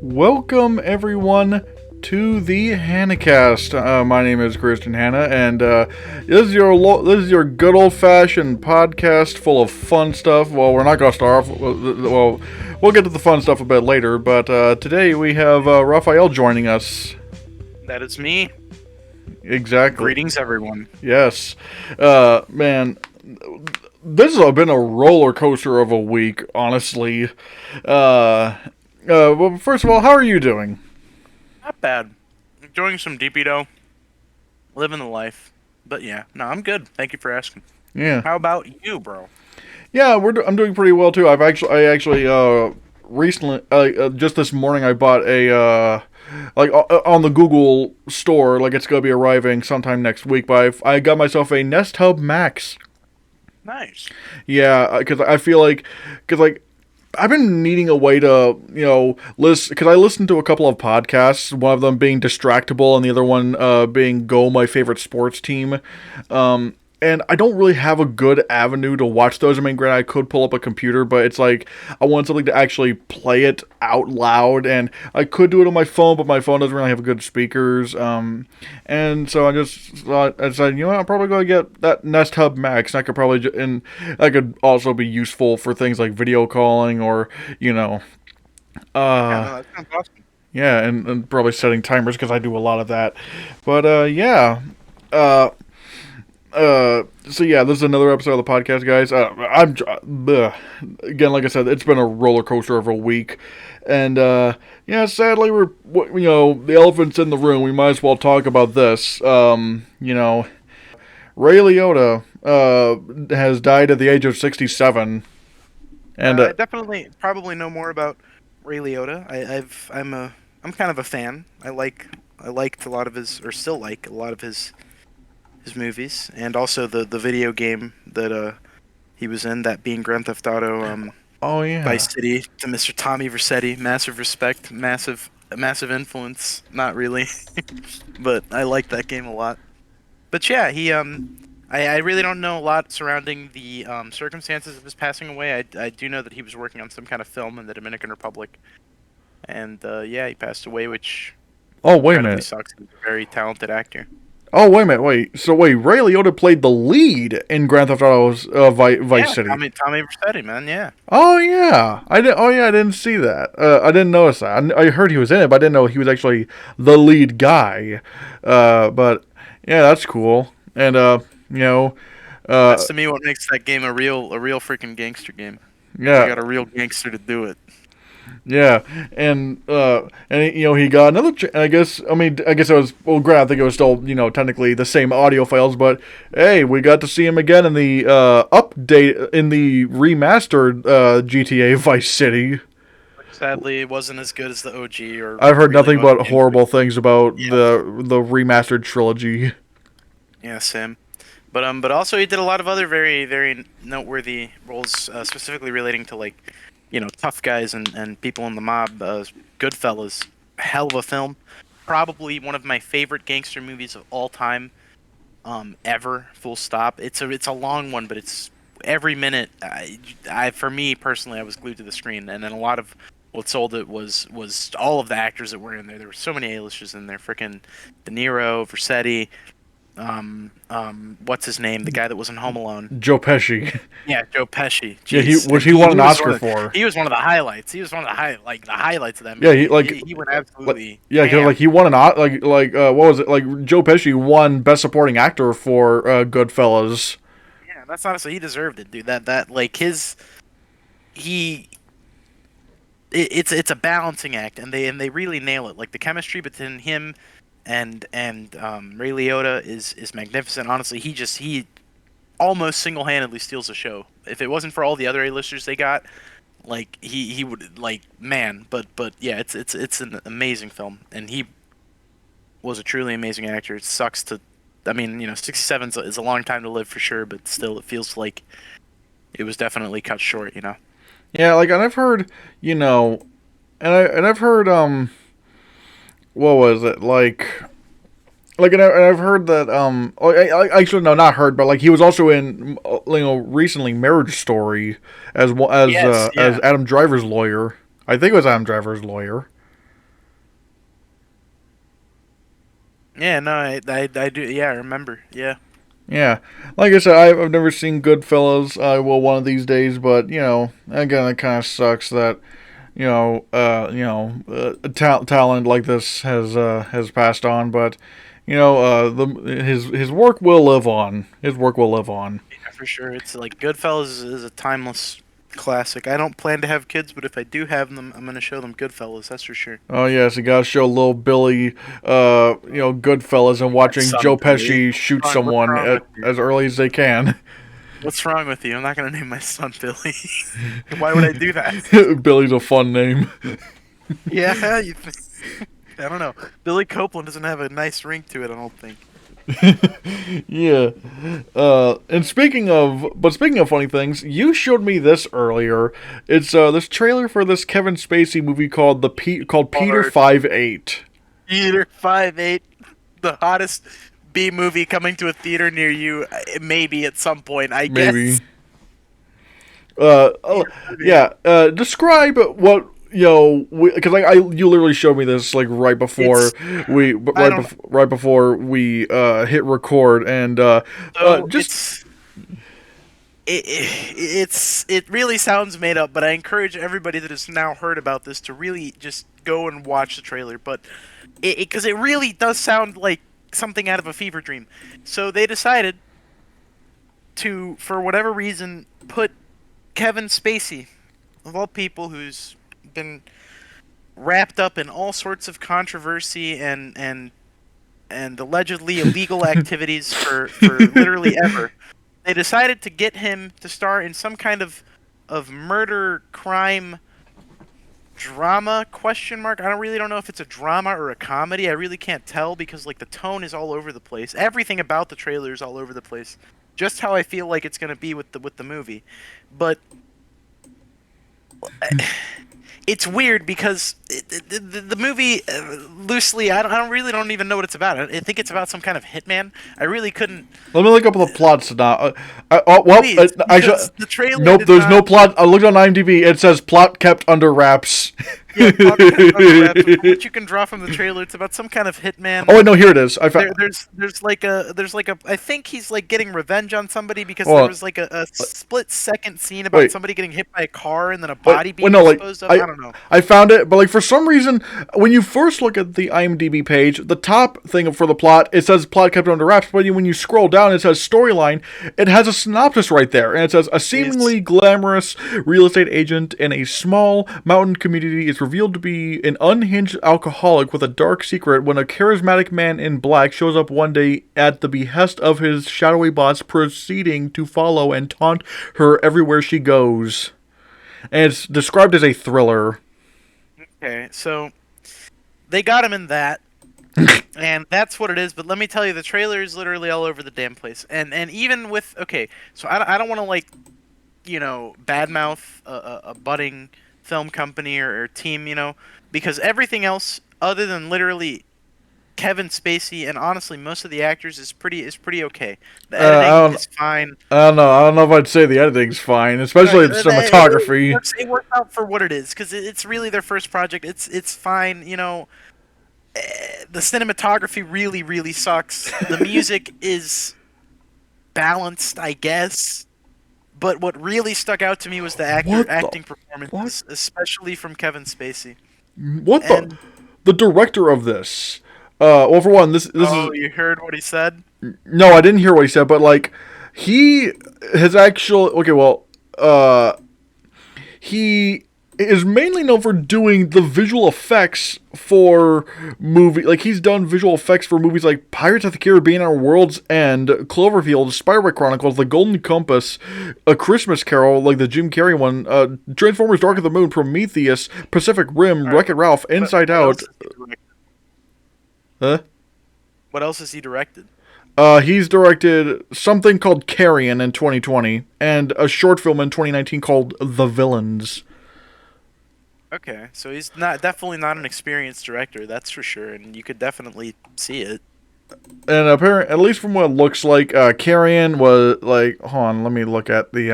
Welcome, everyone, to the Hannahcast. My name is Christian Hannah, and this is your good old-fashioned podcast full of fun stuff. Well, we're not gonna start off. Well, we'll get to the fun stuff a bit later, but today we have Raphael joining us. That is me. Exactly. Greetings, everyone. Yes, man. This has been a roller coaster of a week, honestly. Well, first of all, how are you doing? Not bad. Enjoying some DPDO. Living the life. But yeah, no, I'm good. Thank you for asking. Yeah. How about you, bro? Yeah, I'm doing pretty well too. I actually recently just this morning I bought a on the Google store, like it's gonna be arriving sometime next week. But I got myself a Nest Hub Max. Nice. Yeah, because I feel like I've been needing a way to, listen, because I listened to a couple of podcasts, one of them being Distractable and the other one being Go, My Favorite Sports Team. And I don't really have a good avenue to watch those. I mean, granted, I could pull up a computer, but it's like I want something to actually play it out loud, and I could do it on my phone, but my phone doesn't really have good speakers. And so I just thought, I said, I'm probably going to get that Nest Hub Max. And I could probably, and that could also be useful for things like video calling or, Yeah, no, that sounds awesome. yeah, and probably setting timers because I do a lot of that. But yeah. So yeah, this is another episode of the podcast, guys. Again, like I said, it's been a roller coaster of a week, and yeah, sadly, the elephant's in the room. We might as well talk about this. Ray Liotta has died at the age of 67, and I definitely probably know more about Ray Liotta. I'm kind of a fan. I liked a lot of his, or still like a lot of his movies, and also the video game that he was in, that being Grand Theft Auto oh yeah, Vice City, to Mr. Tommy Vercetti. Massive respect, massive influence. Not really, but I like that game a lot. But yeah, I really don't know a lot surrounding the circumstances of his passing away. I do know that he was working on some kind of film in the Dominican Republic, and yeah, he passed away, which wait a incredibly minute. sucks. He's a very talented actor. Oh, wait a minute, So Ray Liotta played the lead in Grand Theft Auto's Vice City. Tommy Vercetti, man, yeah. Oh yeah, I didn't see that. I didn't notice that. I heard he was in it, but I didn't know he was actually the lead guy. But yeah, that's cool. And That's to me what makes that game a real freaking gangster game. yeah, You got a real gangster to do it. yeah, and he got another. I guess it was, well, granted, I think it was still technically the same audio files, but hey, we got to see him again in the update, in the remastered GTA Vice City. Sadly, it wasn't as good as the OG. Or I've heard really nothing but horrible things about the remastered trilogy. Yeah, Sam. But also he did a lot of other very, very noteworthy roles, specifically relating to, like, tough guys and people in the mob. Goodfellas, hell of a film. Probably one of my favorite gangster movies of all time, ever. Full stop. It's a long one, but it's every minute. For me personally, I was glued to the screen, and then a lot of what sold it was all of the actors that were in there. There were so many A-listers in there. Frickin' De Niro, Vercetti. What's his name? The guy that was in Home Alone. Joe Pesci. Yeah, Joe Pesci. Jeez. Yeah, he won an Oscar for. He was one of the highlights. He was one of the highlights of that movie. Yeah, he went absolutely. Yeah, because he won an what was it? Like, Joe Pesci won Best Supporting Actor for Goodfellas. Yeah, that's honestly, he deserved it, dude. That like his it's a balancing act, and they really nail it. Like, the chemistry between him and Ray Liotta is magnificent. Honestly, he almost single-handedly steals the show. If it wasn't for all the other A-listers they got, like, he would, like, man. But yeah, it's an amazing film, and he was a truly amazing actor. It sucks to, 67 is a long time to live for sure, but still, it feels like it was definitely cut short. Yeah, like, and I've heard, and I've heard what was it, and I've heard that actually, no, not heard, but like, he was also in recently Marriage Story as Yes, as Adam Driver's lawyer. I think it was Adam Driver's lawyer. Yeah, no, I do. Yeah, I remember. Yeah. Yeah, like I said, I've never seen Goodfellas. I will one of these days, but again, it kind of sucks that talent like this has passed on. But his work will live on. His work will live on. Yeah, for sure. It's like Goodfellas is a timeless classic. I don't plan to have kids, but if I do have them, I'm gonna show them Goodfellas. That's for sure. Oh yes, you gotta show little Billy, Goodfellas, and watching Son Joe Billy. Pesci shoot What's someone wrong with you? as early as they can. What's wrong with you? I'm not gonna name my son Billy. Why would I do that? Billy's a fun name. Yeah, I don't know. Billy Copeland doesn't have a nice ring to it. I don't think. Yeah. And speaking of funny things, you showed me this earlier. It's this trailer for this Kevin Spacey movie called Peter Hard. 5'8". Theater 5'8", the hottest B movie coming to a theater near you. Maybe at some point, I Maybe. guess. Yeah. Describe what because you literally showed me this like right before It's I don't right before we hit record, and so just it really sounds made up, but I encourage everybody that has now heard about this to really just go and watch the trailer. But because it really does sound like something out of a fever dream. So they decided to, for whatever reason, put Kevin Spacey, of all people, who's been wrapped up in all sorts of controversy and allegedly illegal activities for literally ever. They decided to get him to star in some kind of murder crime drama question mark. I don't know if it's a drama or a comedy. I really can't tell because like the tone is all over the place. Everything about the trailer is all over the place. Just how I feel like it's going to be with the movie. But it's weird because the movie loosely I don't even know what it's about. I think it's about some kind of hitman. I really couldn't. let me look up the plot synopsis. Please, I should. because the trailer Nope, did there's no not. plot. I looked on IMDb. It says plot kept under wraps. Yeah, plot kept under wraps. What you can draw from the trailer, it's about some kind of hitman. Oh wait, no, here it is. I found. There's like a I think he's like getting revenge on somebody because Hold there on. was like a split second scene about Wait, somebody getting hit by a car and then a wait, body wait, being no, like disposed of. I don't know. I found it, but like for some reason, when you first look at the IMDb page, the top thing for the plot it says plot kept under wraps, but when you scroll down, it says storyline. It has a synopsis right there, and it says a seemingly glamorous real estate agent in a small mountain community is revealed to be an unhinged alcoholic with a dark secret when a charismatic man in black shows up one day at the behest of his shadowy boss, proceeding to follow and taunt her everywhere she goes. And it's described as a thriller. Okay, so they got him in that, and that's what it is. But let me tell you, the trailer is literally all over the damn place. And even with so I don't want to like badmouth a budding film company or team, because everything else other than literally Kevin Spacey and honestly most of the actors is pretty okay. The editing is fine. I don't know. I don't know if I'd say the editing's fine, especially the cinematography. It works out for what it is because it's really their first project. It's fine. The cinematography really sucks. The music is balanced, I guess. But what really stuck out to me was the acting performances, especially from Kevin Spacey. What the director of this? Well, for one, this is. Oh, you heard what he said? No, I didn't hear what he said, but like, he has actually. Okay, well, he is mainly known for doing the visual effects for movie. Like he's done visual effects for movies like Pirates of the Caribbean, Our World's End, Cloverfield, Spiderwick Chronicles, The Golden Compass, A Christmas Carol, like the Jim Carrey one, Transformers: Dark of the Moon, Prometheus, Pacific Rim, Wreck-It Ralph, Inside Out. Huh? What else has he directed? He's directed something called Carrion in 2020 and a short film in 2019 called The Villains. Okay, so he's definitely not an experienced director, that's for sure, and you could definitely see it. And apparently, at least from what it looks like, Carrion was like. Hold on, let me look at the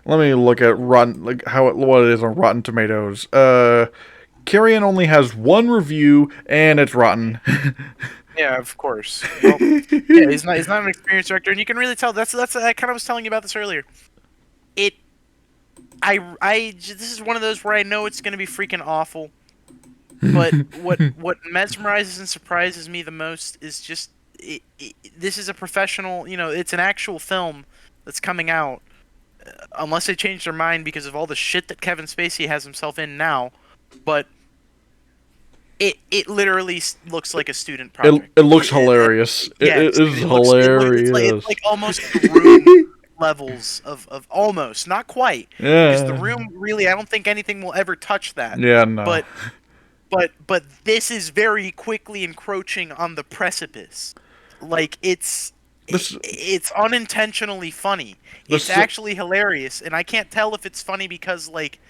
Let me look at Rotten, like what it is on Rotten Tomatoes. Carrion only has one review, and it's rotten. Yeah, of course. Well, yeah, he's not an experienced director, and you can really tell. That's I kind of was telling you about this earlier. It, this is one of those where I know it's gonna be freaking awful, but what mesmerizes and surprises me the most is just this is a professional. You know, it's an actual film that's coming out. Unless they change their mind because of all the shit that Kevin Spacey has himself in now, but it literally looks like a student project. It looks hilarious. Yeah, it is hilarious. It's like almost the Room levels of almost, not quite. Yeah. Because the Room really, I don't think anything will ever touch that. Yeah, no. But this is very quickly encroaching on the precipice. Like it's unintentionally funny. It's actually hilarious, and I can't tell if it's funny because like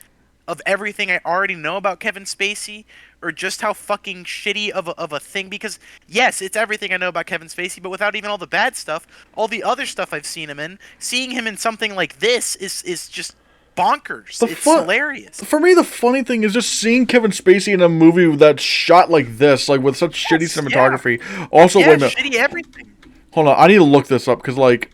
of everything I already know about Kevin Spacey, or just how fucking shitty of a thing. Because yes, it's everything I know about Kevin Spacey, but without even all the bad stuff, all the other stuff I've seen him in, seeing him in something like this is just bonkers. It's hilarious. For me, the funny thing is just seeing Kevin Spacey in a movie that's shot like this, like with such shitty cinematography. Yeah. Also, wait a minute. Shitty everything. Hold on, I need to look this up because like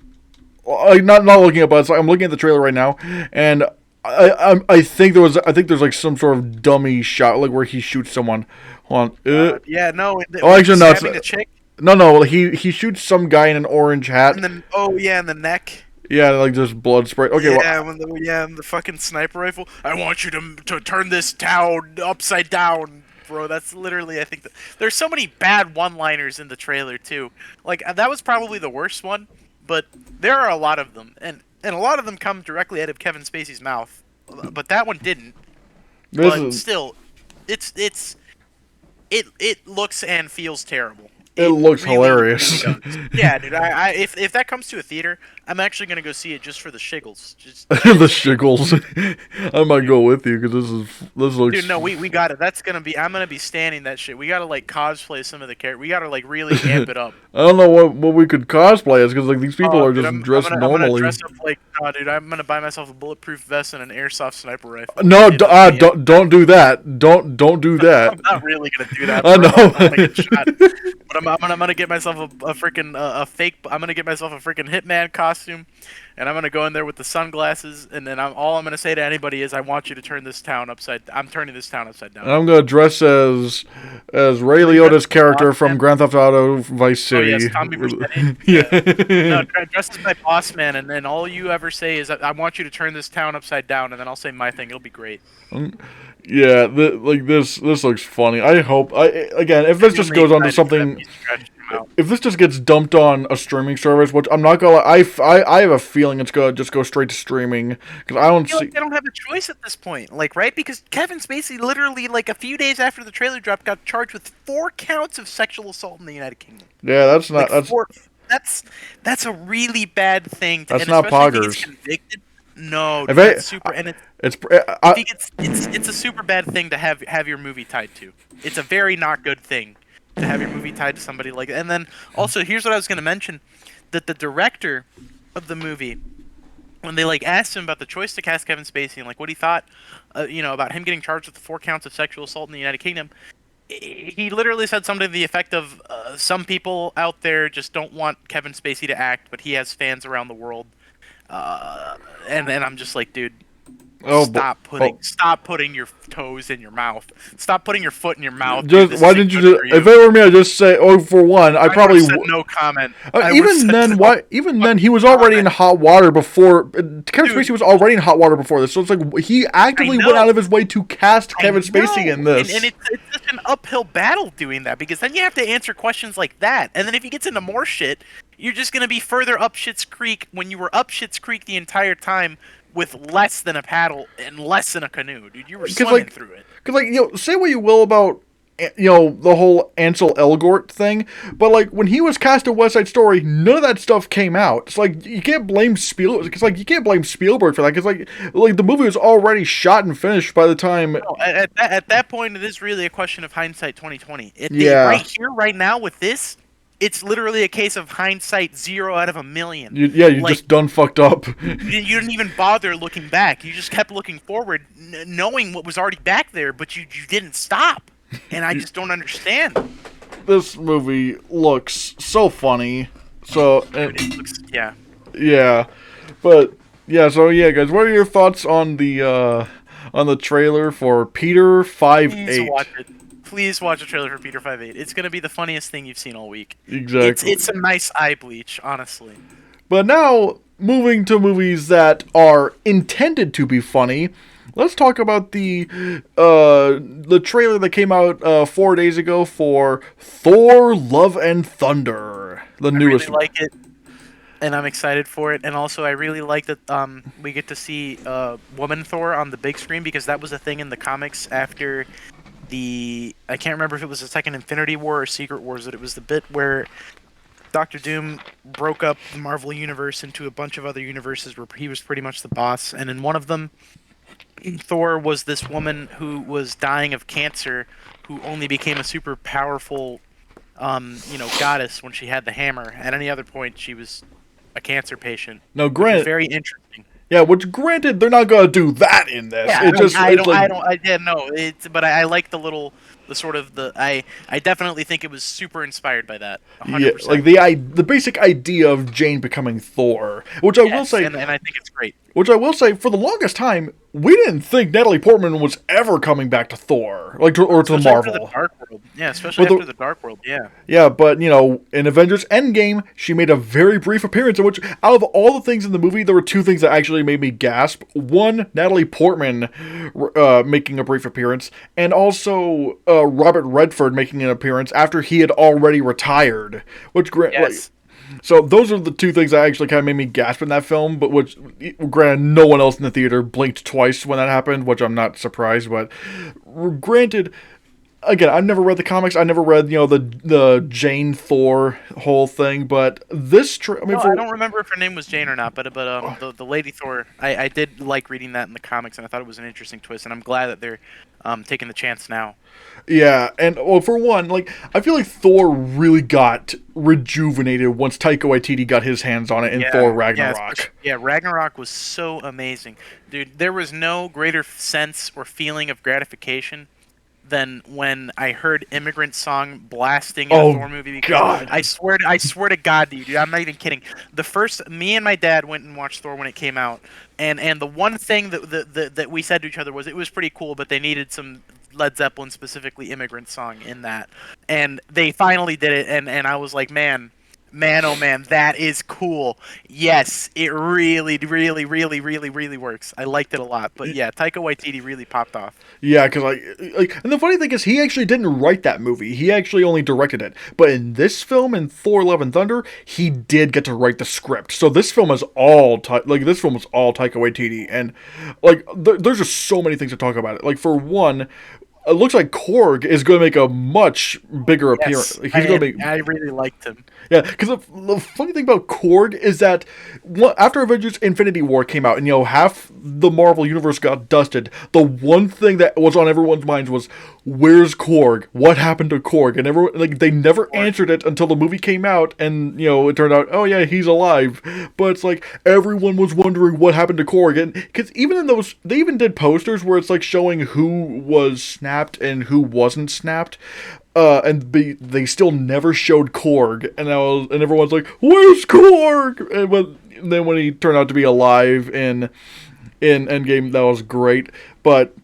not looking at, but I'm looking at the trailer right now, and I think there's like some sort of dummy shot like where he shoots someone. Hold on. Yeah, no. Actually, no. It's a chick? No. He shoots some guy in an orange hat. And then, in the neck. Yeah, like just blood spray. Okay. Yeah, and the fucking sniper rifle. I want you to turn this town upside down, bro. That's literally, I think there's so many bad one-liners in the trailer too. Like that was probably the worst one, but there are a lot of them, and a lot of them come directly out of Kevin Spacey's mouth. But that one didn't. Still, it looks and feels terrible. It looks really, hilarious. Really yeah, dude. If that comes to a theater, I'm actually gonna go see it just for the shiggles. The shiggles. I might go with you because this looks. Dude, no, we got it. That's gonna be. I'm gonna be standing that shit. We gotta like cosplay some of the characters. We gotta like really amp it up. I don't know what we could cosplay as because like these people are just dressed normally. I'm gonna dress up like, dude, I'm gonna buy myself a bulletproof vest and an airsoft sniper rifle. No, don't do that. Don't do that. I'm not really gonna do that. I know. I'm gonna get shot. But I'm gonna get myself a freaking fake. I'm gonna get myself a freaking hitman costume, and I'm gonna go in there with the sunglasses, and then all I'm gonna say to anybody is, I want you to turn this town upside. I'm turning this town upside down. And I'm gonna dress as Ray Liotta's character from Grand Theft Auto Vice City. Oh yes, Tommy Vercetti. Yeah. No, dress as my boss man, and then all you ever say is, I want you to turn this town upside down, and then I'll say my thing. It'll be great. Yeah, this looks funny. I hope again if this just goes on to something, if this just gets dumped on a streaming service, which I'm not gonna, I have a feeling it's gonna just go straight to streaming because I don't see. Like they don't have a choice at this point, like right? Because Kevin Spacey literally, like a few days after the trailer dropped, got charged with 4 counts of sexual assault in the United Kingdom. Yeah, that's not that's a really bad thing. That's not poggers. No, dude, that's super, and it's a super bad thing to have your movie tied to. It's a very not good thing to have your movie tied to somebody like that. And then also, here's what I was going to mention: that the director of the movie, when they like asked him about the choice to cast Kevin Spacey and like what he thought, about him getting charged with 4 counts of sexual assault in the United Kingdom, he literally said something to the effect of, "Some people out there just don't want Kevin Spacey to act, but he has fans around the world." And then I'm just like, dude, stop putting your toes in your mouth. Stop putting your foot in your mouth. Why didn't you just? If it were me, I'd just say, for one, I probably said no comment. Even then, he was already in hot water before. Kevin Spacey was already in hot water before this, so it's like he actively went out of his way to cast Kevin Spacey in this. And it's such an uphill battle doing that because then you have to answer questions like that, and then if he gets into more shit, you're just gonna be further up Schitt's Creek when you were up Schitt's Creek the entire time with less than a paddle and less than a canoe, dude. You were swimming through it. Because, say what you will about, the whole Ansel Elgort thing, but, when he was cast in West Side Story, none of that stuff came out. It's like, you can't blame Spielberg, because, you can't blame Spielberg for that, because, the movie was already shot and finished by the time... No, at that point, it is really a question of hindsight 2020. Right here, right now, with this... It's literally a case of hindsight 0 out of a million. You just done fucked up. You didn't even bother looking back. You just kept looking forward, knowing what was already back there, but you didn't stop. And I just don't understand. this movie looks so funny. So It looks, yeah. yeah, but yeah. So yeah, guys, what are your thoughts on the trailer for Peter Please 5'8"? watch it. Please watch the trailer for Peter 5'8". It's gonna be the funniest thing you've seen all week. Exactly. It's a nice eye bleach, honestly. But now, moving to movies that are intended to be funny, let's talk about the trailer that came out 4 days ago for Thor: Love and Thunder, the I newest really like it, and I'm excited for it. And also, I really like that we get to see woman Thor on the big screen, because that was a thing in the comics after I can't remember if it was the second Infinity War or Secret Wars, but it was the bit where Doctor Doom broke up the Marvel universe into a bunch of other universes where he was pretty much the boss. And in one of them, Thor was this woman who was dying of cancer, who only became a super powerful, goddess when she had the hammer. At any other point, she was a cancer patient. Now, Which is grant, very interesting. yeah, which granted they're not gonna do that in this. Yeah, It just I it's don't, like I don't, I yeah, no, but I like I definitely think it was super inspired by that, yeah, 100%. like the basic idea of Jane becoming Thor, which I will Yes, say, and I think it's great. for the longest time, we didn't think Natalie Portman was ever coming back to Thor, or to the Especially after the Marvel. Dark World. Yeah, especially But after the Dark World. Yeah. Yeah, but in Avengers Endgame, she made a very brief appearance. In which, out of all the things in the movie, there were two things that actually made me gasp. One, Natalie Portman making a brief appearance, and also Robert Redford making an appearance after he had already retired. Yes. So those are the two things that actually kind of made me gasp in that film, but which, granted, no one else in the theater blinked twice when that happened, which I'm not surprised. But granted, again, I've never read the comics. I never read, the Jane Thor whole thing. But I don't remember if her name was Jane or not, but the Lady Thor, I did like reading that in the comics, and I thought it was an interesting twist, and I'm glad that they're taking the chance now. yeah, and well, for one, I feel like Thor really got rejuvenated once Taika Waititi got his hands on it in Thor Ragnarok. Yeah, Ragnarok was so amazing, dude. There was no greater sense or feeling of gratification than when I heard "Immigrant Song" blasting in a Thor movie. Because God. I swear to God, dude, I'm not even kidding. Me and my dad went and watched Thor when it came out, and the one thing that we said to each other was it was pretty cool, but they needed some Led Zeppelin, specifically "Immigrant Song" in that, and they finally did it, and I was like, man, oh man, that is cool. Yes, it really, really, really, really, really works. I liked it a lot. But yeah, Taika Waititi really popped off. Yeah, because and the funny thing is, he actually didn't write that movie. He actually only directed it. But in this film, in Thor: Love and Thunder, he did get to write the script. So this film is all Taika Waititi, and there's just so many things to talk about it. Like, for one, it looks like Korg is going to make a much bigger appearance. I really liked him. Yeah, because the funny thing about Korg is that after Avengers Infinity War came out and, half the Marvel Universe got dusted, the one thing that was on everyone's minds was, where's Korg? What happened to Korg? And everyone, they never answered it until the movie came out, and, it turned out, oh yeah, he's alive. But it's like, everyone was wondering what happened to Korg. And, because even in those, they even did posters where it's like showing who was snapped and who wasn't snapped. And they still never showed Korg, and everyone's like, "Where's Korg?" And then when he turned out to be alive in Endgame, that was great. But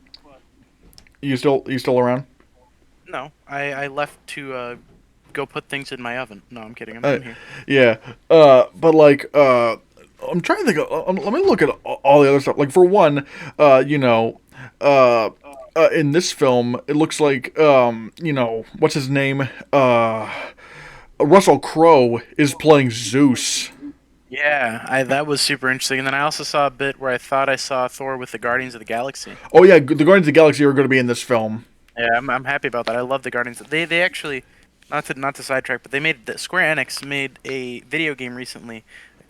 you still around? No, I left to go put things in my oven. No, I'm kidding. I'm here. Yeah. But I'm trying to think. Let me look at all the other stuff. Like, for one, in this film, it looks like, what's his name? Russell Crowe is playing Zeus. Yeah, that was super interesting. And then I also saw a bit where I thought I saw Thor with the Guardians of the Galaxy. Oh yeah, the Guardians of the Galaxy are going to be in this film. Yeah, I'm happy about that. I love the Guardians. They actually, not to sidetrack, but Square Enix made a video game recently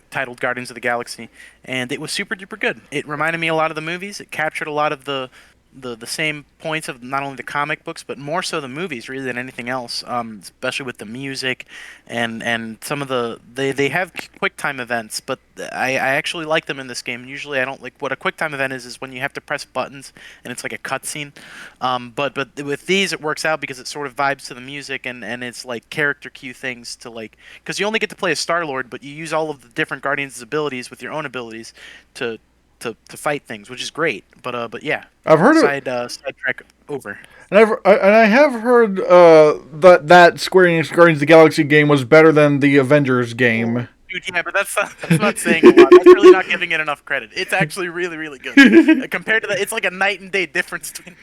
titled Guardians of the Galaxy, and it was super duper good. It reminded me a lot of the movies. It captured a lot of the the same points of not only the comic books but more so the movies really than anything else. Especially with the music and some of they have quick time events, but I actually like them in this game. Usually I don't like what a quick time event is when you have to press buttons and it's like a cutscene. But with these it works out because it sort of vibes to the music and it's like character cue things to like because you only get to play as Star-Lord, but you use all of the different Guardians' abilities with your own abilities to to fight things, which is great. But yeah, I've heard it, sidetrack over. and I have heard that Square Enix Guardians of the Galaxy game was better than the Avengers game. Dude, yeah, but that's not saying a lot. That's really not giving it enough credit. It's actually really, really good. Compared to that, it's like a night and day difference between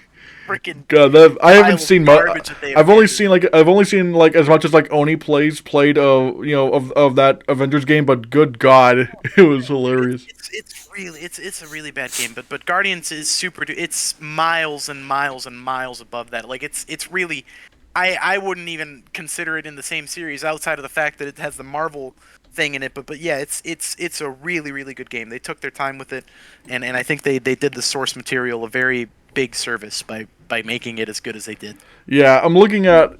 freaking. God, I haven't seen much. I've Only seen like as much as like Oni played of that Avengers game, but good God, it was hilarious. It's a really bad game, but Guardians is super. It's miles and miles and miles above that. Like it's really. I wouldn't even consider it in the same series outside of the fact that it has the Marvel thing in it. But yeah, it's a really, really good game. They took their time with it, and I think they did the source material a very big service by making it as good as they did. Yeah, I'm looking at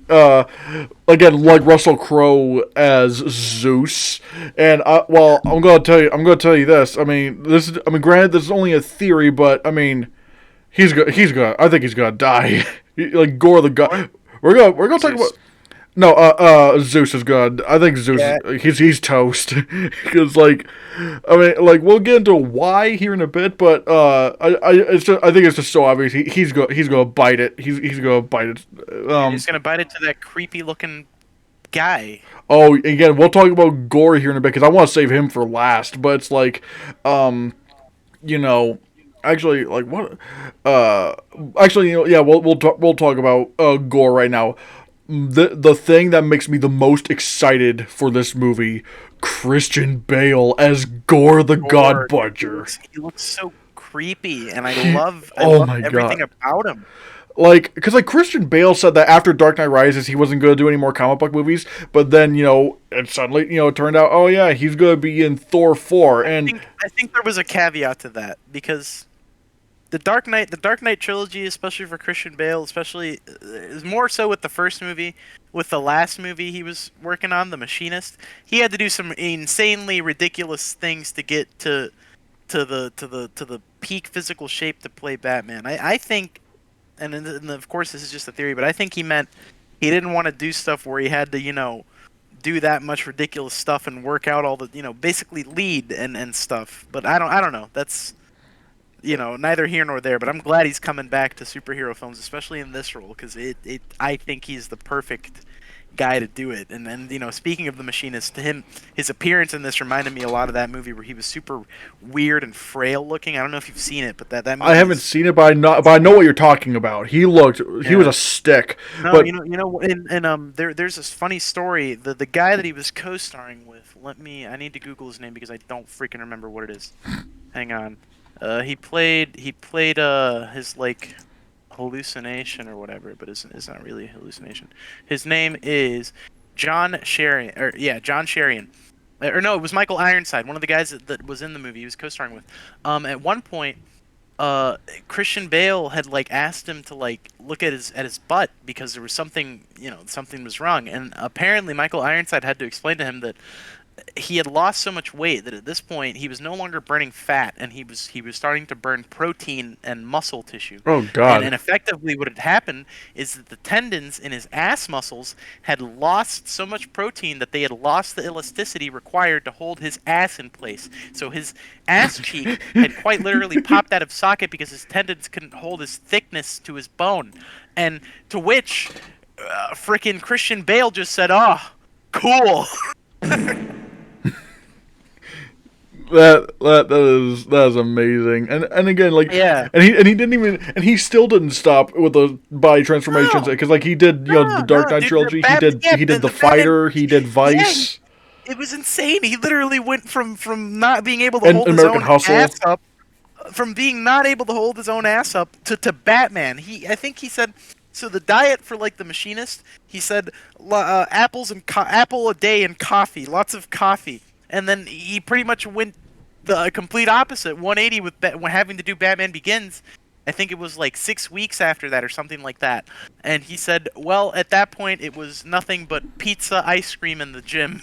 again like Russell Crowe as Zeus, and I'm gonna tell you this. I mean, granted, this is only a theory, but I mean, he's gonna. I think he's gonna die. Like Gore the God. We're gonna talk about. No, Zeus is good. I think Zeus, Yeah. he's toast. Because, like, I mean, like, we'll get into why here in a bit, but, I think it's just so obvious. He's gonna bite it. He's gonna bite it. He's gonna bite it to that creepy looking guy. Oh, again, we'll talk about Gore here in a bit, because I want to save him for last, but it's like, you know, actually, like, what, actually, you know, yeah, we'll talk about, Gore right now. The thing that makes me the most excited for this movie, Christian Bale as Gore the God Butcher. He looks so creepy, and I love my everything God. about him. Like, because like Christian Bale said that after Dark Knight Rises, he wasn't going to do any more comic book movies, but then it suddenly it turned out, oh yeah, he's going to be in Thor 4, and I think there was a caveat to that because the Dark Knight trilogy, especially for Christian Bale, especially is more so with the first movie. With the last movie he was working on, The Machinist, he had to do some insanely ridiculous things to get to the peak physical shape to play Batman. I think, and of course this is just a theory, but I think he meant he didn't want to do stuff where he had to do that much ridiculous stuff and work out all the basically lead and stuff. But I don't know. That's neither here nor there, but I'm glad he's coming back to superhero films, especially in this role, because I think he's the perfect guy to do it. And then, speaking of The Machinist, to him, his appearance in this reminded me a lot of that movie where he was super weird and frail looking. I don't know if you've seen it, but that movie I haven't seen it, but I know what you're talking about. He was a stick. No, but there's this funny story. The guy that he was co-starring with. I need to Google his name because I don't freaking remember what it is. Hang on. He played his like hallucination or whatever, but it's not really a hallucination. His name is John Sherian, John Sherian. Or no, it was Michael Ironside, one of the guys that was in the movie he was co-starring with. At one point, Christian Bale had like asked him to like look at his butt because there was something was wrong, and apparently Michael Ironside had to explain to him that he had lost so much weight that at this point he was no longer burning fat, and he was starting to burn protein and muscle tissue. Oh God! And effectively, what had happened is that the tendons in his ass muscles had lost so much protein that they had lost the elasticity required to hold his ass in place. So his ass cheek had quite literally popped out of socket because his tendons couldn't hold his thickness to his bone. And to which, frickin' Christian Bale just said, "Oh, cool." That is amazing, and again, like, yeah, and he didn't even, and he still didn't stop with the body transformations, because like he did the Dark Knight trilogy, he did the Fighter, he did Vice. Yeah, it was insane. He literally went from not being able to hold American his own Hustle. ass up, from being not able to hold his own ass up to Batman. I think he said. So the diet for like The Machinist, he said apples and apple a day and coffee, lots of coffee, and then he pretty much went the complete opposite, 180 with having to do Batman Begins, I think it was like 6 weeks after that or something like that. And he said, well, at that point, it was nothing but pizza, ice cream, and the gym.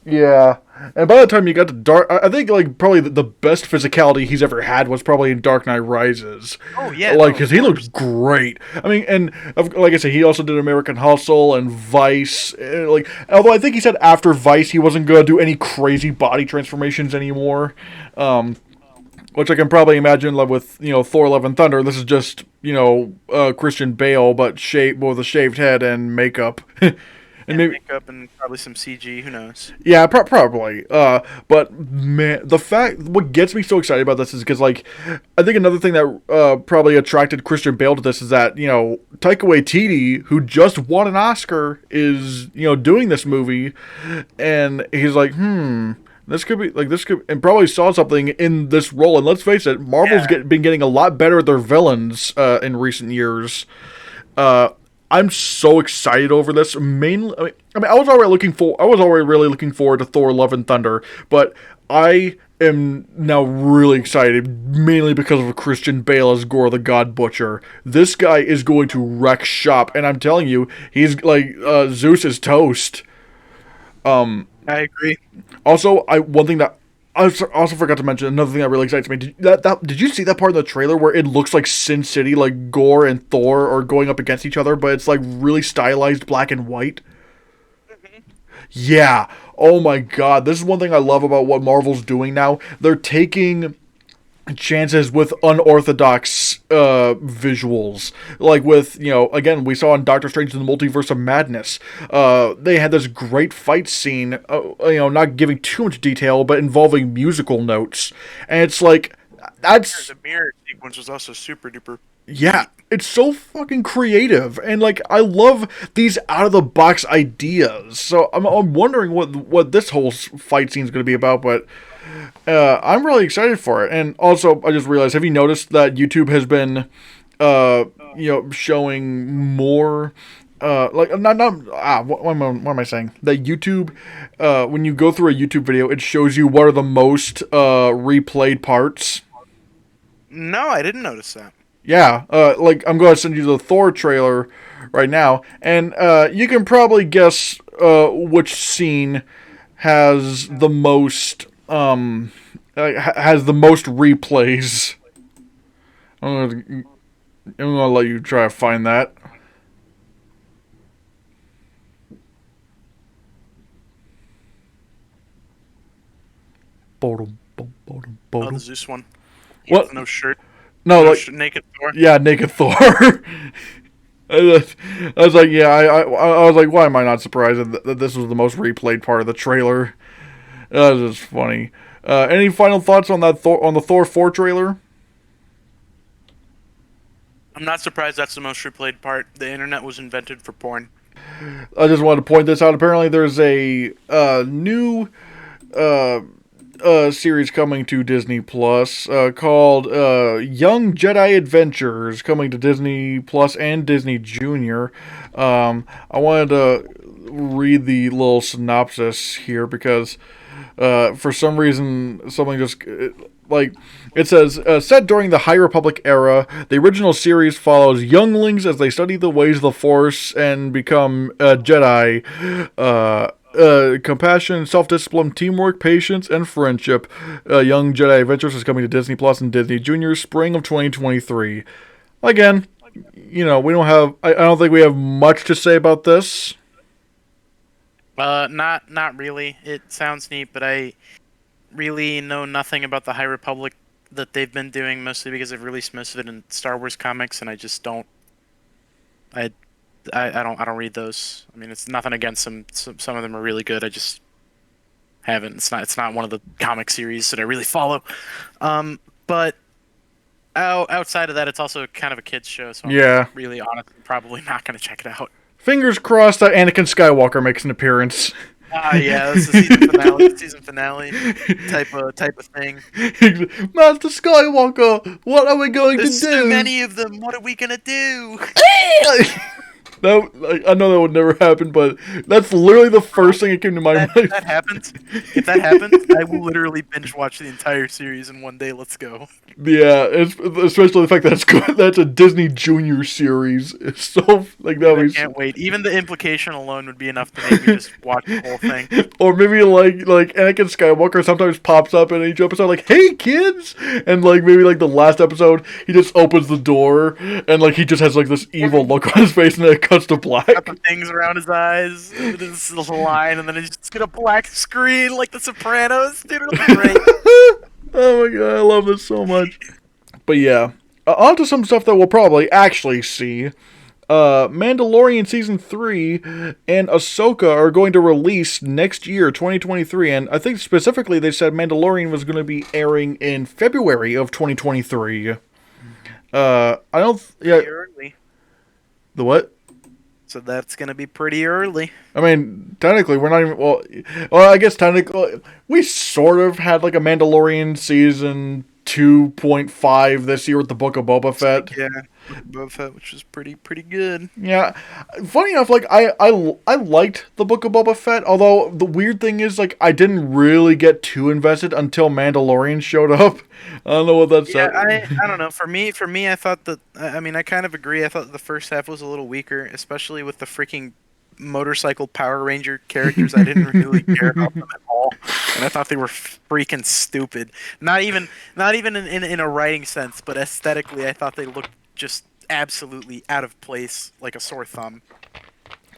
Yeah, and by the time you got to Dark, I think like probably the best physicality he's ever had was probably in Dark Knight Rises. Oh, yeah. Like, No, of because he looks course. great. I mean, and like I said, he also did American Hustle and Vice. Like, although I think he said after Vice he wasn't gonna do any crazy body transformations anymore. Which I can probably imagine, like with Thor: Love and Thunder. This is just Christian Bale, but with a shaved head and makeup. And And maybe, makeup and probably some CG. Who knows? yeah, probably. But man, what gets me so excited about this is because, like, I think another thing that probably attracted Christian Bale to this is that Taika Waititi, who just won an Oscar, is doing this movie, and he's like, this could be like this could, and probably saw something in this role. And let's face it, Marvel's been getting a lot better at their villains in recent years. I'm so excited over this. Mainly, I was already really looking forward to Thor: Love and Thunder, but I am now really excited, mainly because of Christian Bale as Gore the God Butcher. This guy is going to wreck shop, and I'm telling you, he's like Zeus is toast. I agree. Also, one thing that I also forgot to mention, another thing that really excites me. Did you see that part in the trailer where it looks like Sin City, like Gore and Thor are going up against each other, but it's like really stylized black and white? Yeah. Oh my god. This is one thing I love about what Marvel's doing now. They're taking chances with unorthodox visuals, like with again, we saw in Doctor Strange in the Multiverse of Madness, they had this great fight scene, not giving too much detail but involving musical notes, and it's like that's The mirror sequence was also super duper. yeah, it's so fucking creative, and like I love these out of the box ideas. So I'm wondering what this whole fight scene is going to be about, but I'm really excited for it. And also, I just realized, have you noticed that YouTube has been, showing more, what am I saying? That YouTube, when you go through a YouTube video, it shows you what are the most replayed parts. No, I didn't notice that. Yeah, like I'm going to send you the Thor trailer right now, and you can probably guess which scene has the most replays. I'm gonna let you try to find that. Bodum, bodum, bodum, Oh, bodum. the Zeus one. What? No shirt. No, No like naked Thor. yeah, naked Thor. I was like, yeah, I was like, why am I not surprised that this was the most replayed part of the trailer? That was just funny. Any final thoughts on the Thor 4 trailer? I'm not surprised that's the most replayed part. The internet was invented for porn. I just wanted to point this out. Apparently, there's a new series coming to Disney Plus called Young Jedi Adventures, coming to Disney Plus and Disney Junior. I wanted to read the little synopsis here because for some reason something just like it says, set during the High Republic era, the original series follows younglings as they study the ways of the Force and become Jedi. Compassion, self-discipline, teamwork, patience, and friendship. Young Jedi Adventures is coming to Disney Plus and Disney Junior spring of 2023. Again, we don't have. I don't think we have much to say about this. Not really. It sounds neat, but I really know nothing about the High Republic that they've been doing, mostly because they've released most of it in Star Wars comics, and I just don't. I don't read those. I mean, it's nothing against them. Some of them are really good. I just haven't. It's not one of the comic series that I really follow. But outside of that, it's also kind of a kids show. So Yeah. I'm really honestly probably not going to check it out. Fingers crossed that Anakin Skywalker makes an appearance. Yeah, this is the season finale type of thing. Master Skywalker, what are we going There's to do? so many of them. What are we gonna do? I know that would never happen, but that's literally the first thing that came to my mind. If that happens, I will literally binge watch the entire series in one day. Let's go. Yeah, especially the fact that that's a Disney Junior series. It's so like that. I can't wait. Even the implication alone would be enough to make me just watch the whole thing. Or maybe like Anakin Skywalker sometimes pops up in each episode, like, "Hey kids," and like maybe like the last episode, he just opens the door and like he just has like this evil look on his face, and then it cuts to black. Got the things around his eyes, this little line, and then he's just got a black screen like The Sopranos. Dude, it'll be great. Oh my god, I love this so much. But yeah, on to some stuff that we'll probably actually see. Mandalorian Season 3 and Ahsoka are going to release next year, 2023, and I think specifically they said Mandalorian was going to be airing in February of 2023. I don't... Yeah. Pretty early. The what? So that's going to be pretty early. I mean, technically, we're not even... Well, I guess technically... We sort of had, like, a Mandalorian Season 2.5 this year with the Book of Boba Fett. Yeah, Boba Fett, which was pretty good. Yeah. Funny enough, like, I liked the Book of Boba Fett, although the weird thing is, like, I didn't really get too invested until Mandalorian showed up. I don't know what that's... Yeah, I don't know. For me, I thought that... I mean, I kind of agree. I thought the first half was a little weaker, especially with the freaking motorcycle Power Ranger characters. I didn't really care about them at all, and I thought they were freaking stupid. Not even in a writing sense, but aesthetically, I thought they looked just absolutely out of place, like a sore thumb.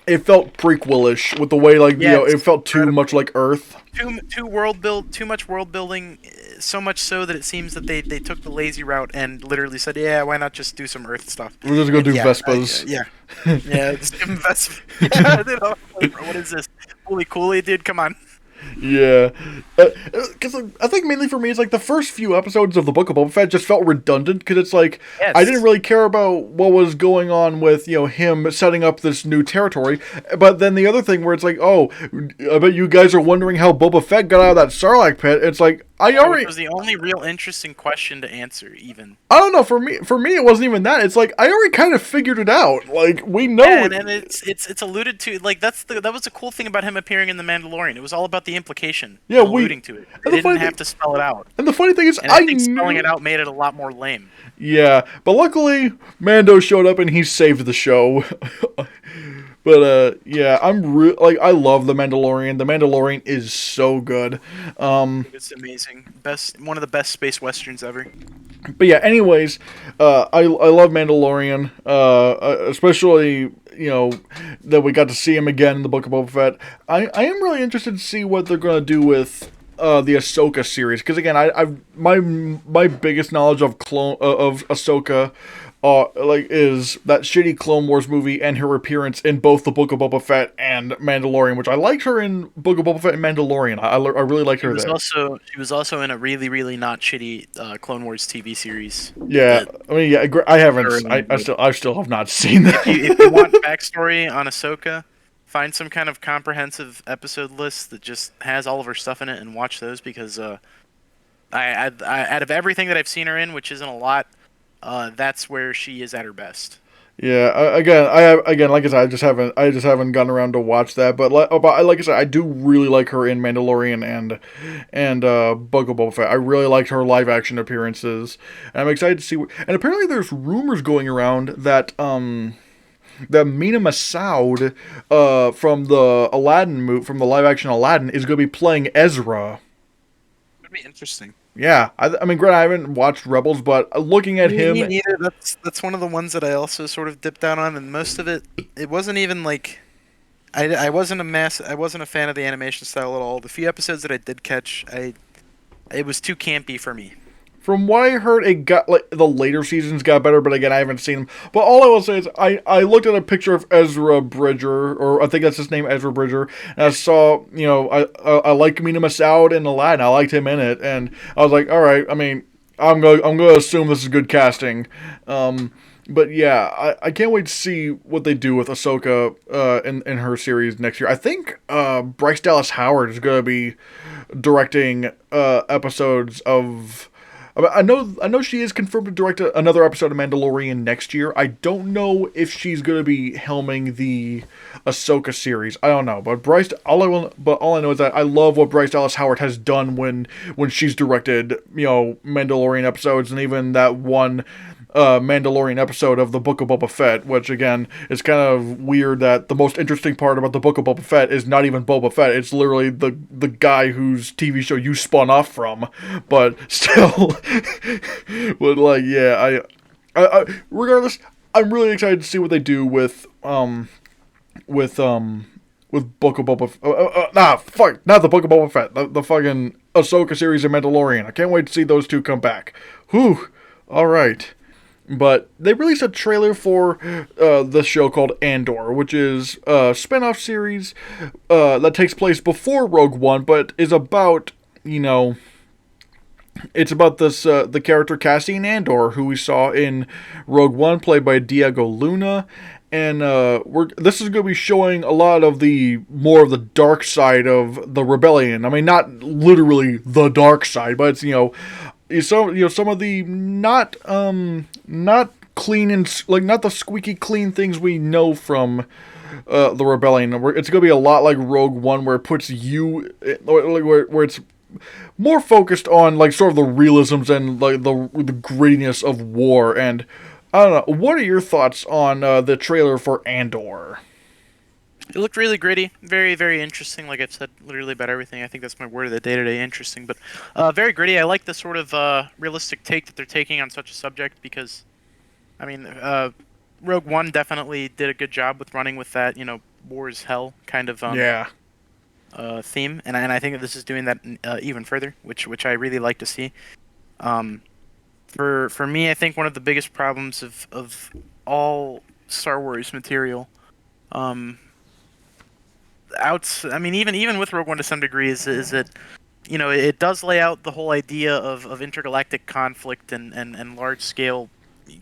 It felt prequelish with the way, like, Yeah, you know, it felt too much like Earth. Too much world building, so much so that it seems that they took the lazy route and literally said, yeah, why not just do some Earth stuff? We're just gonna do Vespas. Yeah, just give them Vespas. Yeah, dude, what is this? Holy coolie, dude, come on. Yeah, because I think mainly for me, it's like the first few episodes of the Book of Boba Fett just felt redundant, because it's like, Yes. I didn't really care about what was going on with, you know, him setting up this new territory, but then the other thing where it's like, oh, I bet you guys are wondering how Boba Fett got out of that Sarlacc Pit. It's like, It was the only real interesting question to answer, even. I don't know, for me it wasn't even that. It's like, I already kind of figured it out. Like, we know it. And it's alluded to, like, that was the cool thing about him appearing in The Mandalorian. It was all about the implication. Yeah, alluding to it. They didn't have to spell it out. And the funny thing is, And I think spelling it out made it a lot more lame. Yeah, but luckily, Mando showed up and he saved the show. But, yeah, I love The Mandalorian. The Mandalorian is so good. It's amazing. One of the best space westerns ever. But yeah, anyways, I love Mandalorian, especially, you know, that we got to see him again in the Book of Boba Fett. I am really interested to see what they're going to do with the Ahsoka series, because again, my biggest knowledge of Ahsoka is that shitty Clone Wars movie and her appearance in both the Book of Boba Fett and Mandalorian, which I liked her in Book of Boba Fett and Mandalorian. I really liked her there. She was also in a really, really not shitty Clone Wars TV series. Yeah, I mean, yeah, I haven't. I still have not seen that. If you want backstory on Ahsoka, find some kind of comprehensive episode list that just has all of her stuff in it and watch those, because I out of everything that I've seen her in, which isn't a lot, that's where she is at her best. Yeah, again, like I said, I just haven't gotten around to watch that. But like I said, I do really like her in Mandalorian and Book of Boba Fett. I really liked her live action appearances, and I'm excited to see. And apparently, there's rumors going around that that Mina Massoud from the Aladdin movie, from the live action Aladdin, is going to be playing Ezra. That'd be interesting. Yeah, I mean, granted, I haven't watched Rebels, but looking at him... Me neither. That's one of the ones that I also sort of dipped down on, and most of it wasn't even like... I wasn't a fan of the animation style at all. The few episodes that I did catch, it was too campy for me. From what I heard, it got, like, the later seasons got better, but again, I haven't seen them. But all I will say is, I looked at a picture of Ezra Bridger, or I think that's his name, Ezra Bridger, and I saw, you know, I like Mina Massoud in Aladdin. I liked him in it, and I was like, all right, I mean, I'm gonna assume this is good casting. But yeah, I can't wait to see what they do with Ahsoka in her series next year. I think Bryce Dallas Howard is gonna be directing episodes of I know she is confirmed to direct another episode of Mandalorian next year. I don't know if she's going to be helming the Ahsoka series. I don't know, but all I know is that I love what Bryce Dallas Howard has done when she's directed, Mandalorian episodes, and even that one Mandalorian episode of the Book of Boba Fett, which again is kind of weird that the most interesting part about the Book of Boba Fett is not even Boba Fett. It's literally the guy whose TV show you spun off from. But still, but like, yeah, I regardless, I'm really excited to see what they do with Book of Boba. Fuck, not the Book of Boba Fett. The fucking Ahsoka series of Mandalorian. I can't wait to see those two come back. Whew. All right. But they released a trailer for the show called Andor, which is a spin-off series that takes place before Rogue One, but is about, it's about this the character Cassian Andor, who we saw in Rogue One, played by Diego Luna. And this is going to be showing a lot of more of the dark side of the rebellion. I mean, not literally the dark side, but it's, some of the not clean and not the squeaky clean things we know from the rebellion. It's going to be a lot like Rogue One, where it puts you where it's more focused on sort of the realisms and the grittiness of war. And I don't know, what are your thoughts on the trailer for Andor? It looked really gritty, very, very interesting. Like I've said, literally about everything. I think that's my word of the day today. Interesting, but very gritty. I like the sort of realistic take that they're taking on such a subject because, I mean, Rogue One definitely did a good job with running with that, war is hell kind of theme, and I think that this is doing that even further, which I really like to see. For me, I think one of the biggest problems of all Star Wars material, even with Rogue One to some degree, is that it does lay out the whole idea of intergalactic conflict and large scale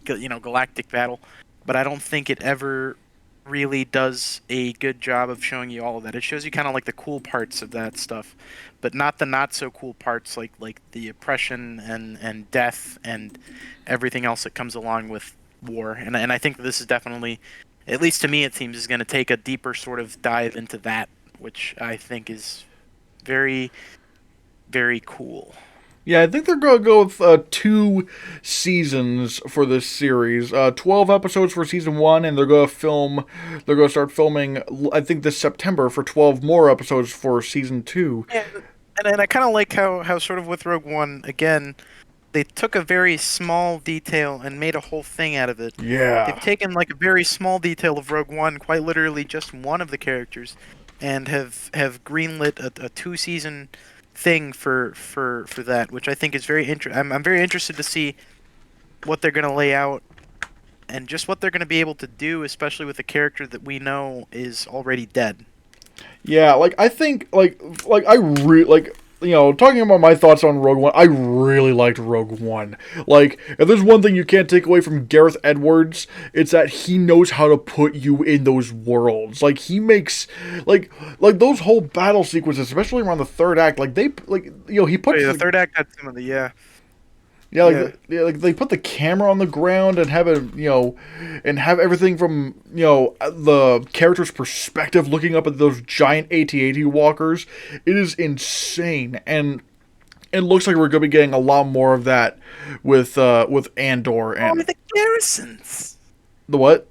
galactic battle, but I don't think it ever really does a good job of showing you all of that. It shows you kind of like the cool parts of that stuff, but not the not so cool parts like the oppression and death and everything else that comes along with war. And I think this is definitely, at least to me it seems, is going to take a deeper sort of dive into that, which I think is very, very cool. Yeah, I think they're going to go with 2 seasons for this series. 12 episodes for season 1, and they're going to start filming, I think, this September for 12 more episodes for season 2. Yeah, and I kind of like how sort of with Rogue One, again, they took a very small detail and made a whole thing out of it. Yeah. They've taken a very small detail of Rogue One, quite literally just one of the characters, and have greenlit a 2-season thing for that, which I think is very interesting. I'm very interested to see what they're going to lay out and just what they're going to be able to do, especially with a character that we know is already dead. Yeah, I think I really talking about my thoughts on Rogue One, I really liked Rogue One. If there's one thing you can't take away from Gareth Edwards, it's that he knows how to put you in those worlds. He makes those whole battle sequences, especially around the third act. He puts the third act had some of the they put the camera on the ground and have and have everything from the character's perspective, looking up at those giant AT-AT walkers. It is insane, and it looks like we're going to be getting a lot more of that with Andor and the garrisons. The what?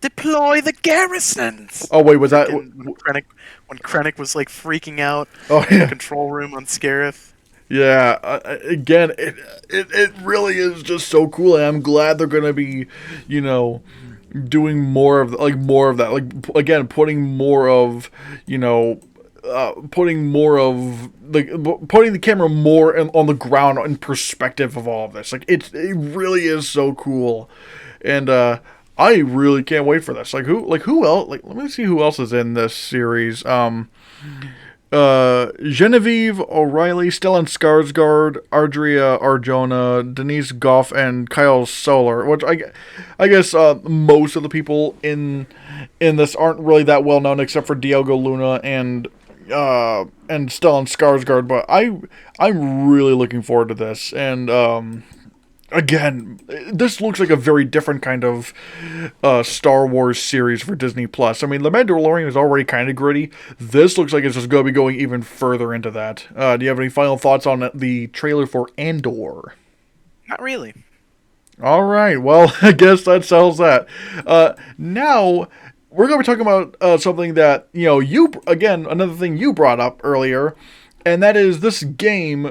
Deploy the garrisons. Oh wait, was that when Krennic was freaking out in the control room on Scarif? Yeah, again, it really is just so cool, and I'm glad they're gonna be, doing more of that. Again, putting the camera more on the ground in perspective of all of this. It really is so cool, and I really can't wait for this. Who else? Let me see who else is in this series. Genevieve O'Reilly, Stellan Skarsgård, Adria Arjona, Denise Goff, and Kyle Solar. Which I guess most of the people in this aren't really that well known, except for Diego Luna and and Stellan Skarsgård, but I'm really looking forward to this. And again, this looks like a very different kind of Star Wars series for Disney Plus. I mean, The Mandalorian is already kind of gritty. This looks like it's just going to be going even further into that. Do you have any final thoughts on the trailer for Andor? Not really. All right, well, I guess that settles that. Now, we're going to be talking about something that, another thing you brought up earlier, and that is this game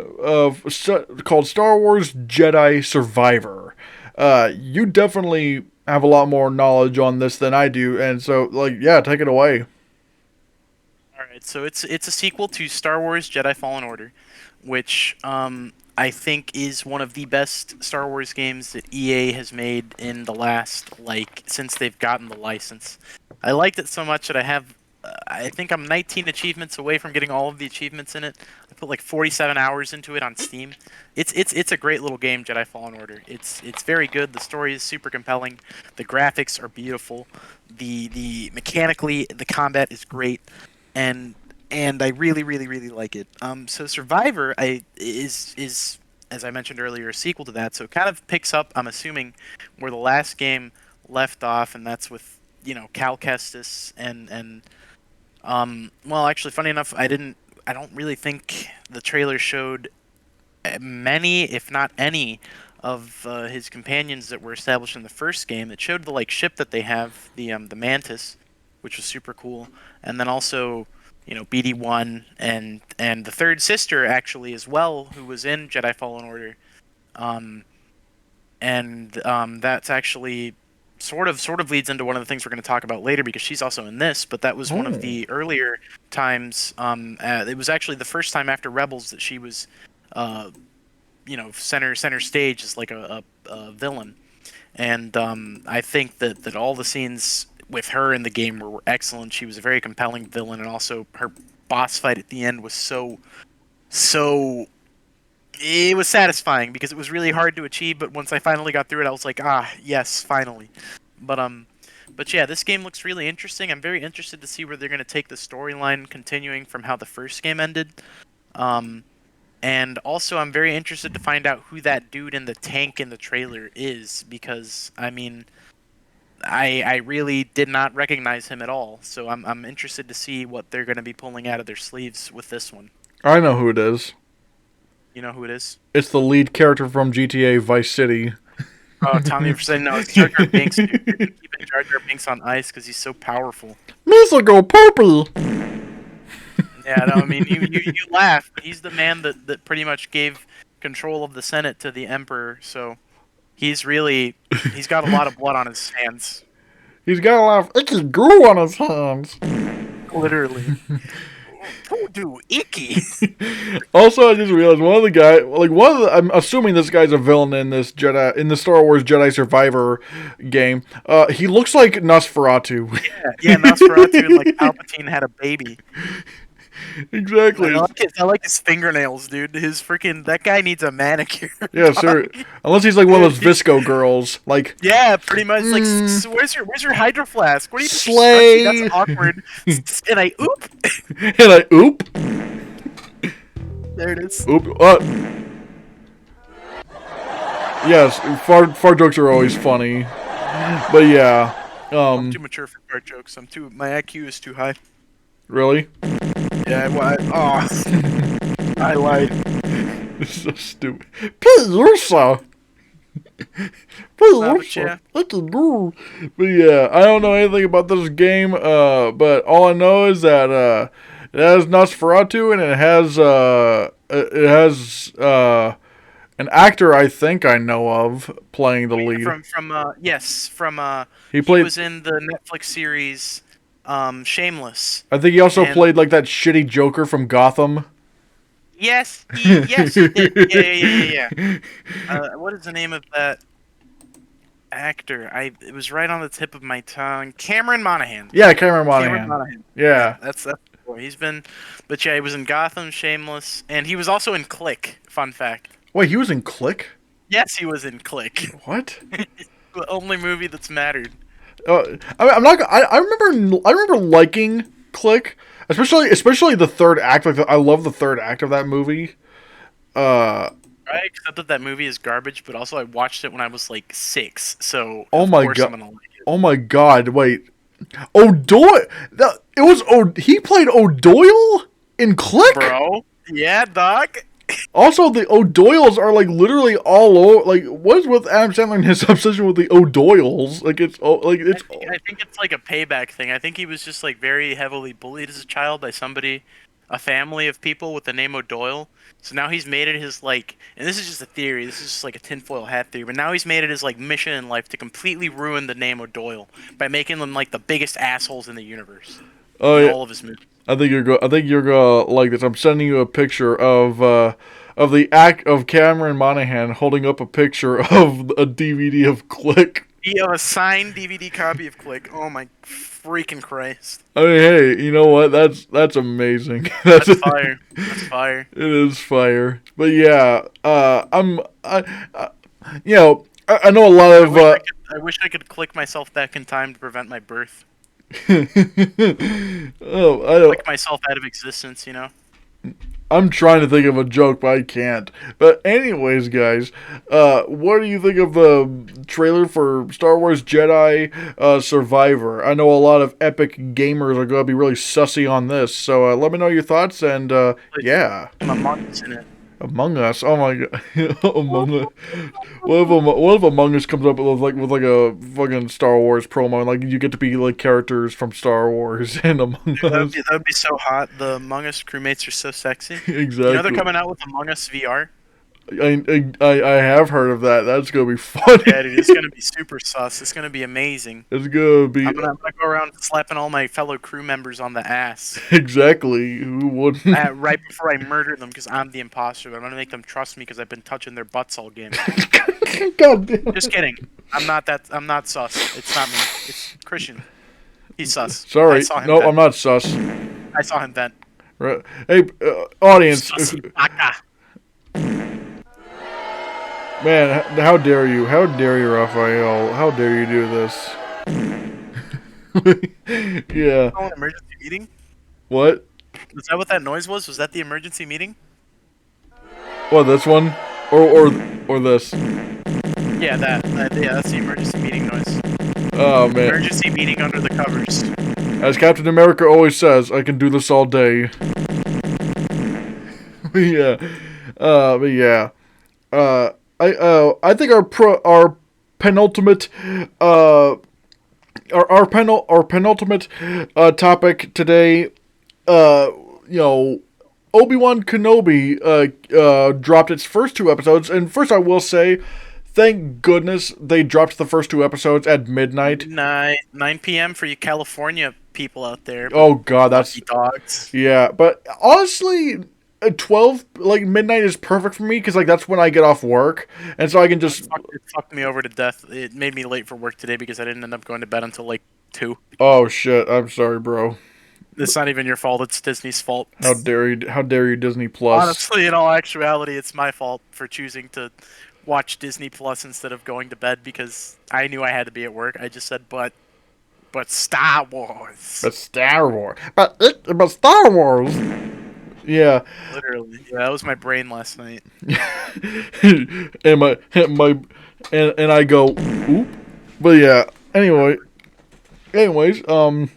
called Star Wars Jedi Survivor. You definitely have a lot more knowledge on this than I do, and so, take it away. All right, so it's a sequel to Star Wars Jedi Fallen Order, which I think is one of the best Star Wars games that EA has made in the last, since they've gotten the license. I liked it so much that I think I'm 19 achievements away from getting all of the achievements in it. I put 47 hours into it on Steam. It's a great little game, Jedi Fallen Order. It's very good. The story is super compelling. The graphics are beautiful. The mechanically, the combat is great, and I really, really, really like it. So Survivor is as I mentioned earlier, a sequel to that. So it kind of picks up, I'm assuming, where the last game left off, and that's with Cal Kestis and well, actually, funny enough, I don't really think the trailer showed many, if not any, of his companions that were established in the first game. It showed the ship that they have, the Mantis, which was super cool, and then also BD-1 and the third sister actually as well, who was in Jedi Fallen Order, that's actually sort of leads into one of the things we're going to talk about later, because she's also in this. But that was one of the earlier times. It was actually the first time after Rebels that she was, center stage as a villain. And I think that all the scenes with her in the game were excellent. She was a very compelling villain, and also her boss fight at the end was so it was satisfying, because it was really hard to achieve, but once I finally got through it, I was like, yes, finally. But yeah, this game looks really interesting. I'm very interested to see where they're going to take the storyline, continuing from how the first game ended. And also, I'm very interested to find out who that dude in the tank in the trailer is, because, I mean, I really did not recognize him at all. So I'm interested to see what they're going to be pulling out of their sleeves with this one. I know who it is. You know who it is? It's the lead character from GTA Vice City. Oh, Tommy Vercetti. No, it's Jar Jar Binks, dude. You're keeping Jar Jar Binks on ice because he's so powerful. Musical Poopy! Yeah, no, I mean, you laugh, but he's the man that pretty much gave control of the Senate to the Emperor, so he's got a lot of blood on his hands. He's got a lot of icky goo on his hands. Literally. Oh, dude, icky. Also, I just realized I'm assuming this guy's a villain in this in the Star Wars Jedi Survivor game. He looks like Nosferatu. Yeah, Nosferatu and Palpatine had a baby. Exactly. I like his fingernails, dude. That guy needs a manicure. Yeah, sir. Unless he's one of those Visco girls, Yeah, pretty much. Where's your hydro flask? What are you Slay? That's awkward. And I oop. And I oop. There it is. Oop. Yes, fart jokes are always funny, but yeah. I'm too mature for fart jokes. My IQ is too high. Really? Yeah, I lied. This is so stupid. Pizza. But yeah, I don't know anything about this game, but all I know is that it has Nosferatu, and it has an actor I think I know of playing the lead. He was in the Netflix series Shameless. I think he also played that shitty Joker from Gotham. Yes, he did. Yeah. What is the name of that actor? It was right on the tip of my tongue. Cameron Monaghan. Yeah, Cameron Monaghan. Yeah, that's the boy. He was in Gotham, Shameless, and he was also in Click. Fun fact. Wait, he was in Click? Yes, he was in Click. What? The only movie that's mattered. I remember liking Click. especially the third act. Like I love the third act of that movie. I accept that movie is garbage, but also I watched it when I was like 6, so Oh of my course I'm god! gonna like it. Oh my god! Wait, O'Doyle. It was he played O'Doyle in Click. Bro, yeah, dog. Also, the O'Doyles are like literally all over. Like, what is with Adam Sandler and his obsession with the O'Doyles? Like, it's. I think it's like a payback thing. I think he was just like very heavily bullied as a child by somebody, a family of people with the name O'Doyle. So now he's made it his like, and this is just a theory. This is just like a tinfoil hat theory. But now he's made it his like mission in life to completely ruin the name O'Doyle by making them like the biggest assholes in the universe. Oh In yeah. all of his movies. I think you're gonna like this. I'm sending you a picture of the act of Cameron Monaghan holding up a picture of a DVD of Click. You have a signed DVD copy of Click. Oh my freaking Christ! I mean, hey, you know what? That's amazing. That's fire. That's fire. It is fire. But yeah, you know, I know a lot of. I wish I could click myself back in time to prevent my birth. Oh, I don't. Click myself out of existence, you know? I'm trying to think of a joke, but I can't. But anyways, guys, what do you think of the trailer for Star Wars Jedi Survivor? I know a lot of epic gamers are going to be really sussy on this, so let me know your thoughts, and yeah. I'm a monk in it. Among Us, oh my god, Among Us. What if Among Us comes up with a fucking Star Wars promo, and like you get to be like characters from Star Wars in Among Us? That would be so hot. The Among Us crewmates are so sexy. Exactly. You know they're coming out with Among Us VR? I have heard of that. That's gonna be funny. Yeah, dude, it's gonna be super sus. It's gonna be amazing. It's gonna be I'm gonna go around slapping all my fellow crew members on the ass. exactly. Who wouldn't? Right before I murder them because I'm the imposter. I'm gonna make them trust me because I've been touching their butts all game. God damn. Just kidding. I'm not sus. It's not me. It's Christian. He's sus. Sorry. I saw him No, vent. I'm not sus. I saw him vent. Right. Hey, audience. Sussy baka. Man, how dare you? How dare you, Raphael? How dare you do this? Yeah. Oh, an emergency meeting? What? Was that what that noise was? Was that the emergency meeting? What, this one? Or this? Yeah, that's the emergency meeting noise. Oh, man. Emergency meeting under the covers. As Captain America always says, I can do this all day. Yeah. But yeah. I think our penultimate our penultimate topic today, Obi-Wan Kenobi dropped its first 2 episodes, and first I will say, thank goodness they dropped the first 2 episodes at midnight. 9 p.m. for you California people out there. Oh god, that's dogs. Yeah, but honestly, 12 like midnight is perfect for me because like that's when I get off work, and so I can just. It fucked me over to death. It made me late for work today because I didn't end up going to bed until like 2. Oh shit! I'm sorry, bro. It's not even your fault. It's Disney's fault. How dare you? How dare you, Disney Plus? Honestly, in all actuality, it's my fault for choosing to watch Disney Plus instead of going to bed because I knew I had to be at work. I just said, but Star Wars. But Star Wars. But Star Wars. Yeah. Literally. Yeah, that was my brain last night. and I go, oop. But yeah. Anyways, I've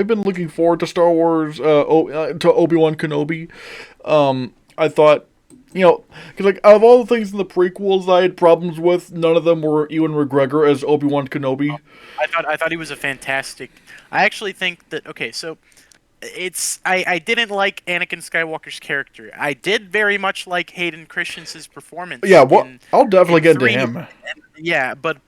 been looking forward to Star Wars, to Obi-Wan Kenobi. I thought, because like out of all the things in the prequels I had problems with, none of them were Ewan McGregor as Obi-Wan Kenobi. I thought he was a fantastic. I actually think that so I didn't like Anakin Skywalker's character. I did very much like Hayden Christensen's performance. Yeah, I'll definitely get into him. Yeah, but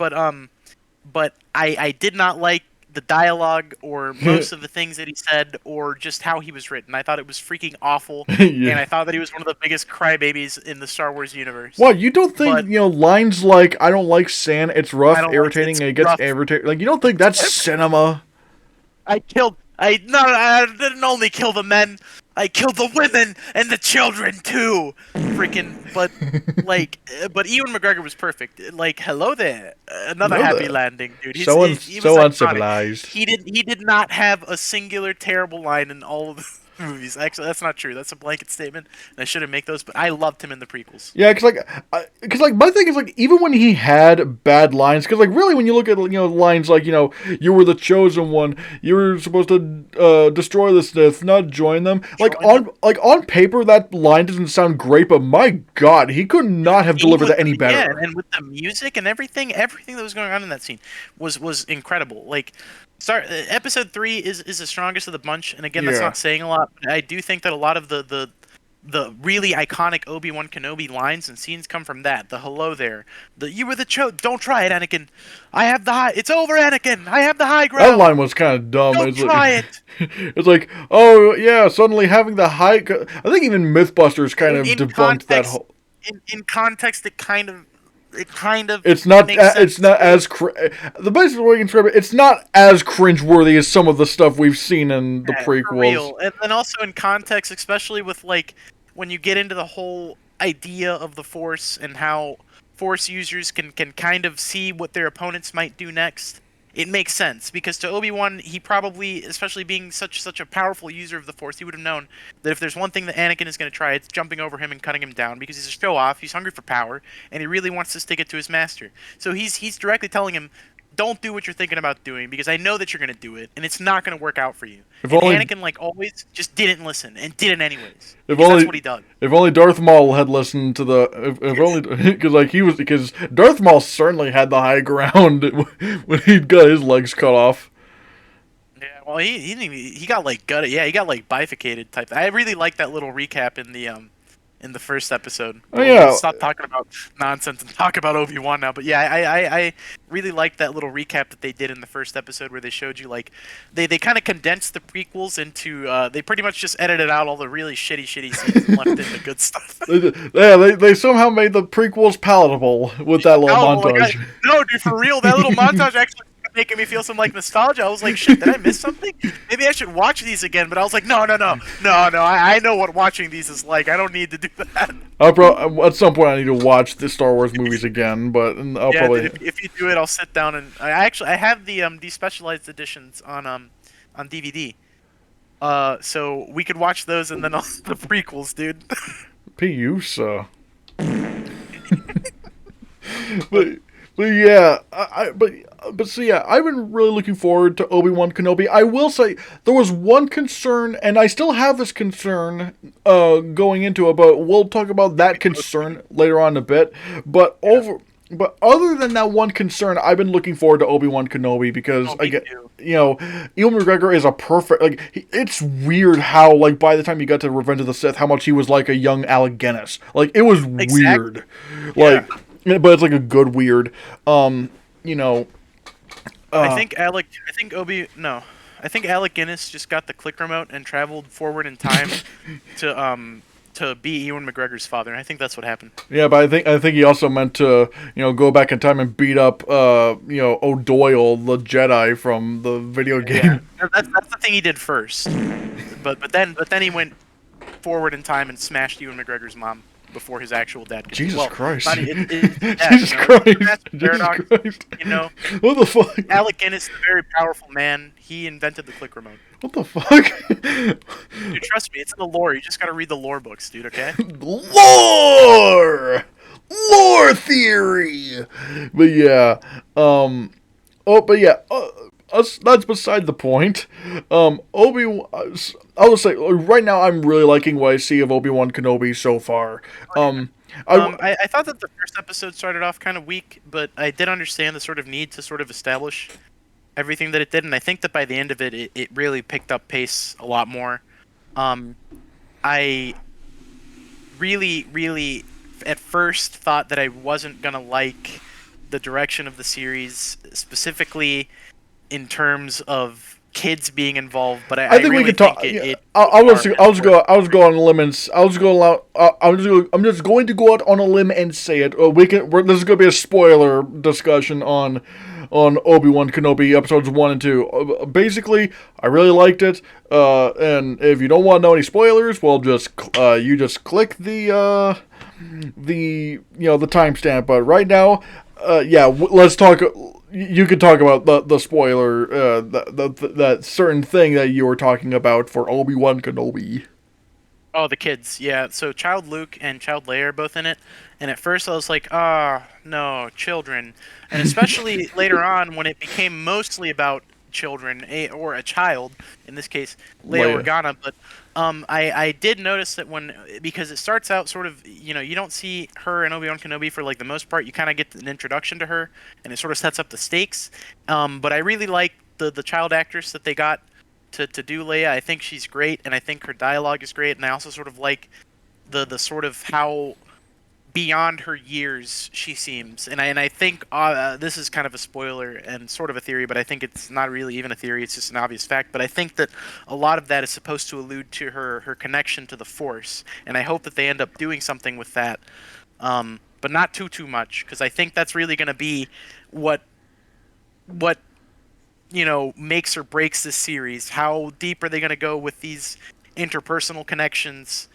I did not like the dialogue or most of the things that he said or just how he was written. I thought it was freaking awful, Yeah. and I thought that he was one of the biggest crybabies in the Star Wars universe. What, you don't think, lines like, I don't like sand, it's rough, irritating, and it gets rough. irritating, like, you don't think that's cinema? I didn't only kill the men, I killed the women and the children too. but Ewan McGregor was perfect. Like, hello there, another Hello happy there. landing, dude. He So was iconic. uncivilized. He did not have a singular terrible line in all of the movies. Actually, that's not true. That's a blanket statement, and I shouldn't make those. But I loved him in the prequels. Yeah, cause like my thing is like even when he had bad lines, cause like really when you look at lines like you were the chosen one, you were supposed to destroy the Sith, not join them. On paper that line doesn't sound great, but my God, he could not have delivered that any better. Yeah, and with the music and everything that was going on in that scene was incredible. Like, episode 3 is the strongest of the bunch, and again, that's not saying a lot. But I do think that a lot of the really iconic Obi-Wan Kenobi lines and scenes come from that. The hello there, you were the don't try it, Anakin. I have the high. It's over, Anakin. I have the high ground. That line was kind of dumb. Don't try it. It's like, oh yeah, suddenly having the high. I think even MythBusters kind of debunked that whole. In context, it kind of. It's not. The best way you can describe it. It's not as cringeworthy as some of the stuff we've seen in the prequels. For real. And then also in context, especially with like when you get into the whole idea of the Force and how Force users can kind of see what their opponents might do next. It makes sense because to Obi-Wan, he probably, especially being such a powerful user of the Force, he would have known that if there's one thing that Anakin is going to try, it's jumping over him and cutting him down because he's a show-off, he's hungry for power, and he really wants to stick it to his master. So he's directly telling him, don't do what you're thinking about doing because I know that you're going to do it, and it's not going to work out for you. Anakin, like always, just didn't listen and did it anyways. That's what he does. If only Darth Maul had listened to because Darth Maul certainly had the high ground when he got his legs cut off. Yeah, well, he got like gutted. Yeah, he got like bifurcated type. I really like that little recap in the first episode. Oh yeah. We'll stop talking about nonsense and talk about Obi-Wan now. But yeah, I really liked that little recap that they did in the first episode where they showed you like they kind of condensed the prequels into they pretty much just edited out all the really shitty scenes and left in the good stuff. They somehow made the prequels palatable with that little montage. No, dude, for real, that little montage actually making me feel some like nostalgia. I was like, shit, did I miss something? Maybe I should watch these again. But I was like, no. I know what watching these is like. I don't need to do that. At some point I need to watch the Star Wars movies again. But I'll probably if you do it, I'll sit down and I have the despecialized editions on DVD. So we could watch those and then also the prequels, dude. P.U.S. But yeah, so yeah, I've been really looking forward to Obi-Wan Kenobi. I will say there was one concern, and I still have this concern going into it, but we'll talk about that concern later on in a bit. But other than that one concern, I've been looking forward to Obi-Wan Kenobi because Ewan McGregor is a perfect it's weird how like by the time you got to Revenge of the Sith, how much he was like a young Alec Guinness. Like it was weird, like. But it's like a good weird, I think Alec Guinness just got the click remote and traveled forward in time to be Ewan McGregor's father. I think that's what happened. Yeah, but I think he also meant to go back in time and beat up O'Doyle, the Jedi from the video game. Yeah. That's the thing he did first. But then he went forward in time and smashed Ewan McGregor's mom before his actual dad. Jesus Christ. Jesus Christ. What the fuck? Alec Guinness, a very powerful man. He invented the click remote. What the fuck? Dude, trust me, it's in the lore. You just gotta read the lore books, dude, okay? Lore theory! But yeah, that's beside the point. I'll just say, right now I'm really liking what I see of Obi-Wan Kenobi so far. I thought that the first episode started off kind of weak, but I did understand the sort of need to sort of establish everything that it did, and I think that by the end of it, it really picked up pace a lot more. I really, really, at first thought that I wasn't going to like the direction of the series, specifically in terms of kids being involved, but I think really we could talk. I'm just going to go out on a limb and say it. This is going to be a spoiler discussion on Obi-Wan Kenobi episodes 1 and 2. Basically, I really liked it. And if you don't want to know any spoilers, well, you just click the the the timestamp. But right now, let's talk. You could talk about the spoiler, that certain thing that you were talking about for Obi-Wan Kenobi. Oh, the kids, yeah. So Child Luke and Child Leia are both in it, and at first I was like, ah, no, children. And especially later on when it became mostly about children, or a child, in this case, Leia Leia. Organa. But I did notice that because it starts out sort of, you don't see her and Obi-Wan Kenobi for like the most part. You kind of get an introduction to her, and it sort of sets up the stakes. But I really like the child actress that they got to do Leia. I think she's great, and I think her dialogue is great, and I also sort of like the sort of how beyond her years she seems. And I think this is kind of a spoiler and sort of a theory, but I think it's not really even a theory, it's just an obvious fact. But I think that a lot of that is supposed to allude to her connection to the Force, and I hope that they end up doing something with that, but not too much, because I think that's really going to be what makes or breaks this series. How deep are they going to go with these interpersonal connections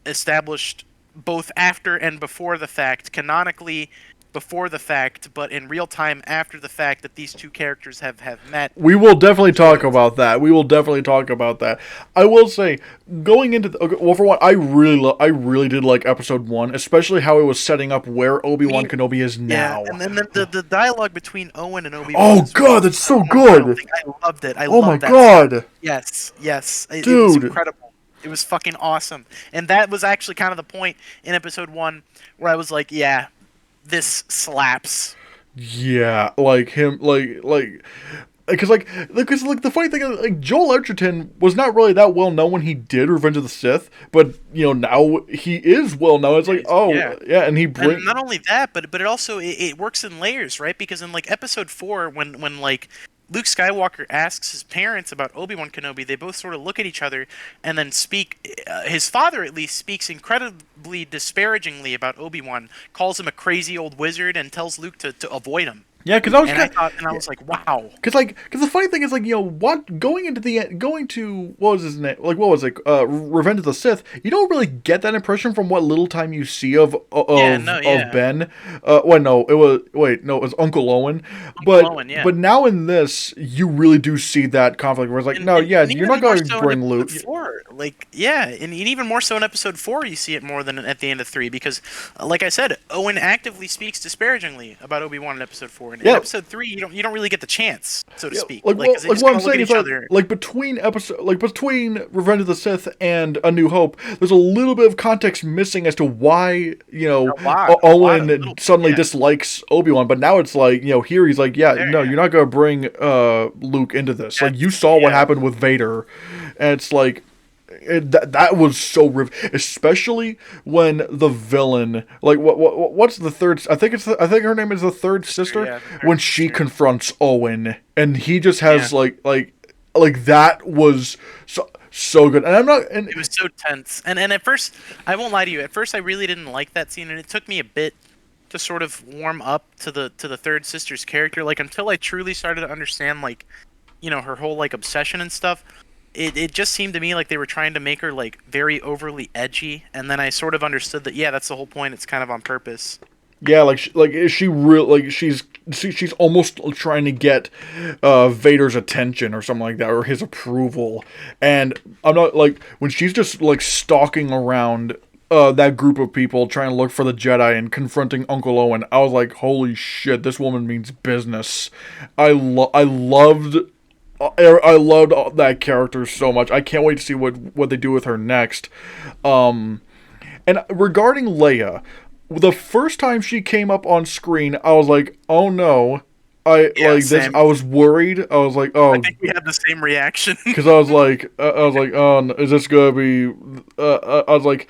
established both after and before the fact, canonically before the fact, but in real time after the fact, that these two characters have met. We will definitely talk about that. We will definitely talk about that. I will say, going into well, for one, I really did like episode 1, especially how it was setting up where Obi-Wan Kenobi is now. Yeah, and then the dialogue between Owen and Obi-Wan. Oh god, that's so good. I loved it. Oh my god. Yes. It Dude. was incredible. It was fucking awesome. And that was actually kind of the point in episode 1 where I was like, yeah, this slaps. Yeah, like him, because the funny thing is, like, Joel Edgerton was not really that well known when he did Revenge of the Sith, but now he is well known. It's like, oh yeah, and he brings. And not only that, but it also it works in layers, right? Because in like episode 4, when like Luke Skywalker asks his parents about Obi-Wan Kenobi, they both sort of look at each other and then speak. His father, at least, speaks incredibly disparagingly about Obi-Wan, calls him a crazy old wizard, and tells Luke to avoid him. Yeah, because I was like, wow. Because the funny thing is, like, going to what was his name? Like, what was it? Revenge of the Sith. You don't really get that impression from what little time you see of Ben. It was Uncle Owen. But now in this, you really do see that conflict where it's like, you're not going to bring Luke. And even more so in episode 4, you see it more than at the end of 3, because, like I said, Owen actively speaks disparagingly about Obi-Wan in episode 4. In episode 3, you don't really get the chance, so to speak. What I'm saying is that, between Revenge of the Sith and A New Hope, there's a little bit of context missing as to why Owen suddenly dislikes Obi-Wan. But now it's like, here he's like, you're not going to bring Luke into this. Like, you saw what happened with Vader, and it's like. That was so especially when the villain, like, what's the third? I think her name is the third sister. Yeah, when she confronts Owen, and he just has like that was so good. And I'm not. And it was so tense. And at first, I won't lie to you. At first, I really didn't like that scene, and it took me a bit to sort of warm up to the third sister's character. Like, until I truly started to understand, like, her whole like obsession and stuff. It just seemed to me like they were trying to make her like very overly edgy, and then I sort of understood that that's the whole point. It's kind of on purpose. Yeah, she's almost trying to get Vader's attention or something like that, or his approval. And I'm not like when she's just like stalking around that group of people trying to look for the Jedi and confronting Uncle Owen. I was like, holy shit, this woman means business. I loved that character so much. I can't wait to see what they do with her next. And regarding Leia, the first time she came up on screen, I was like, oh no. Same. I was worried. I was like, oh. I think we had the same reaction. Because I was like, oh, is this gonna be? I was like,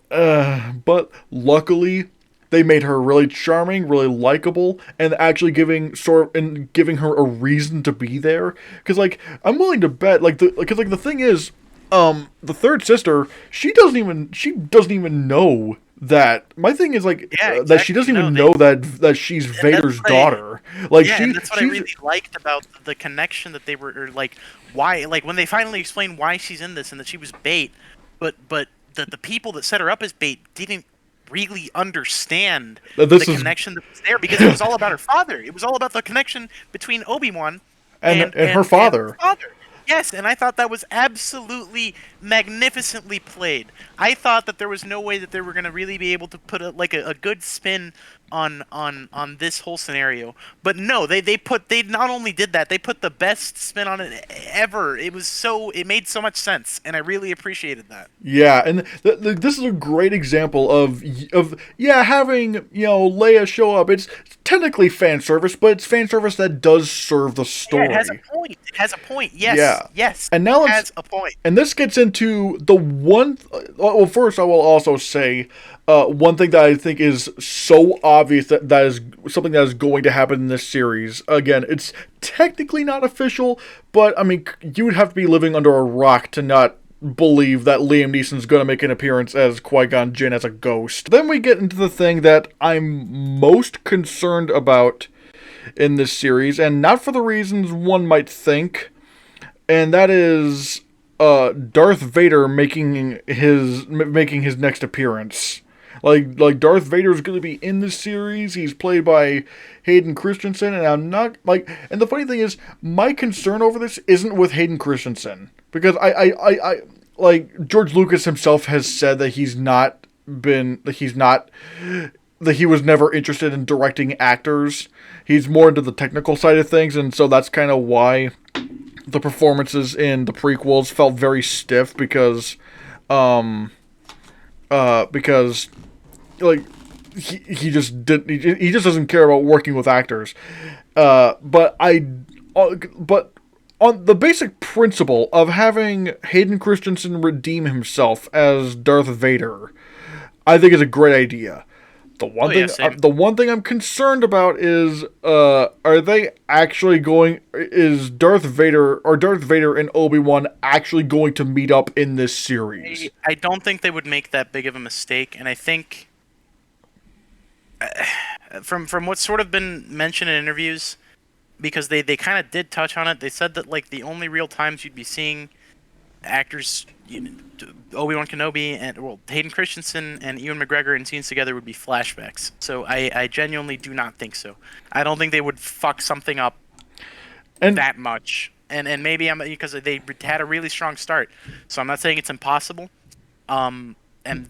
but luckily, they made her really charming, really likable, and actually giving her a reason to be there. Because, like, I'm willing to bet, the thing is, the third sister, she doesn't even know that. My thing is, like, exactly. That she doesn't even know that she's Vader's daughter. Like, and that's what I really liked about the connection that they were, or like, why, like, when they finally explained why she's in this and that she was bait, but the people that set her up as bait didn't really understand This the is connection that was there, because it was all about her father. It was all about the connection between Obi-Wan and her and her father. father. Yes, and I thought that was absolutely magnificently played. I thought that there was no way that they were going to really be able to put a good spin on this whole scenario. But no, they not only did that, they put the best spin on it ever. It made so much sense, and I really appreciated that. Yeah, and this is a great example of having Leia show up. It's technically fan service, but it's fan service that does serve the Yeah, story. it has a point. It has a point. Yes. Yeah. Yes. And now it has a point. And this gets into the one. Well, first I will also say one thing that I think is so obvious that is something that is going to happen in this series. Again, it's technically not official, but I mean, you would have to be living under a rock to not believe that Liam Neeson's going to make an appearance as Qui-Gon Jinn as a ghost. Then we get into the thing that I'm most concerned about in this series, and not for the reasons one might think, and that is Darth Vader making his next appearance. Like Darth Vader is going to be in this series. He's played by Hayden Christensen, and I'm not And the funny thing is, my concern over this isn't with Hayden Christensen, because I George Lucas himself has said that that he was never interested in directing actors. He's more into the technical side of things, and so that's kind of why the performances in the prequels felt very stiff, because like he just doesn't care about working with actors. But on the basic principle of having Hayden Christensen redeem himself as Darth Vader, I think is a great idea. The one thing I'm concerned about is, are they actually going? Is Darth Vader and Obi-Wan actually going to meet up in this series? I don't think they would make that big of a mistake, and I think from what's sort of been mentioned in interviews, because they kind of did touch on it. They said that like the only real times you'd be seeing actors, Obi-Wan Kenobi and Hayden Christensen and Ewan McGregor in scenes together would be flashbacks. So I genuinely do not think so. I don't think they would fuck something up that much. And maybe because they had a really strong start. So I'm not saying it's impossible. And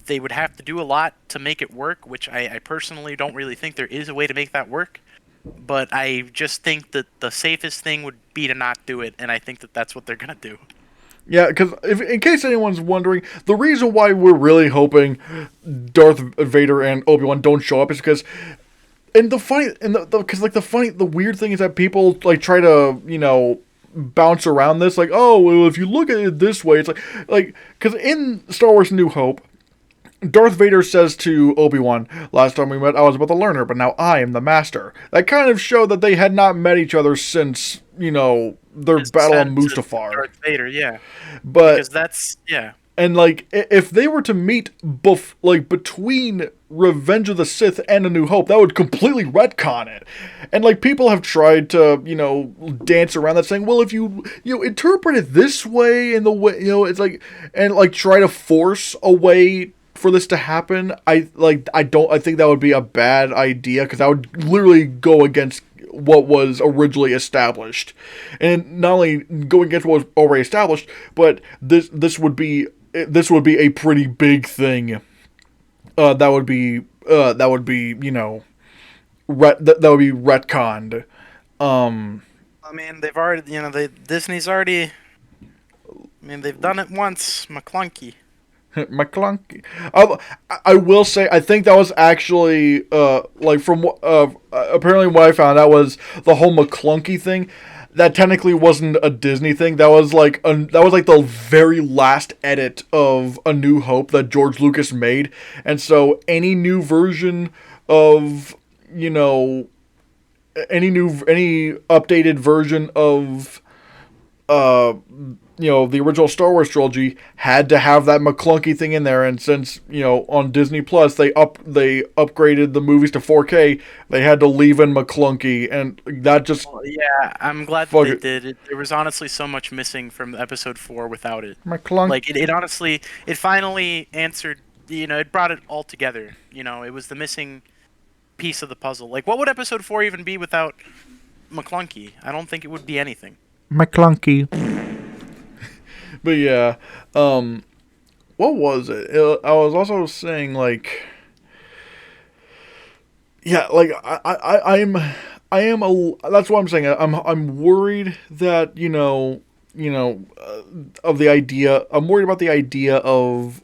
they would have to do a lot to make it work, which I personally don't really think there is a way to make that work. But I just think that the safest thing would be to not do it, and I think that that's what they're going to do. Yeah, because in case anyone's wondering, the reason why we're really hoping Darth Vader and Obi-Wan don't show up is because, the weird thing is that people like try to bounce around this, like, oh, well, if you look at it this way, it's like because in Star Wars: New Hope, Darth Vader says to Obi-Wan, "Last time we met, I was but the learner, but now I am the master." That kind of showed that they had not met each other since, their battle on Mustafar. Darth Vader, yeah. But because that's and if they were to meet between Revenge of the Sith and A New Hope, that would completely retcon it. And people have tried to dance around that, saying, well, if you interpret it this way, in the way it's and try to force a way for this to happen, I think that would be a bad idea, because that would literally go against what was originally established, and not only going against what was already established, but this would be a pretty big thing. That would be retconned. I mean, they've already Disney's already. I mean, they've done it once, McClunky. McClunky. I will say, I think that was actually from apparently what I found, that was the whole McClunky thing. That technically wasn't a Disney thing. That was the very last edit of A New Hope that George Lucas made, and so any new version of any updated version of the original Star Wars trilogy had to have that McClunky thing in there, and since, on Disney Plus they upgraded the movies to 4K, they had to leave in McClunky, and that just... Yeah, I'm glad that they did it. There was honestly so much missing from episode 4 without it. McClunky. It honestly, it finally answered it brought it all together. It was the missing piece of the puzzle. Like, what would episode 4 even be without McClunky? I don't think it would be anything. McClunky. But yeah, what was it? I was also saying, like, yeah, like I am that's what I'm saying. I'm worried that of the idea. I'm worried about the idea of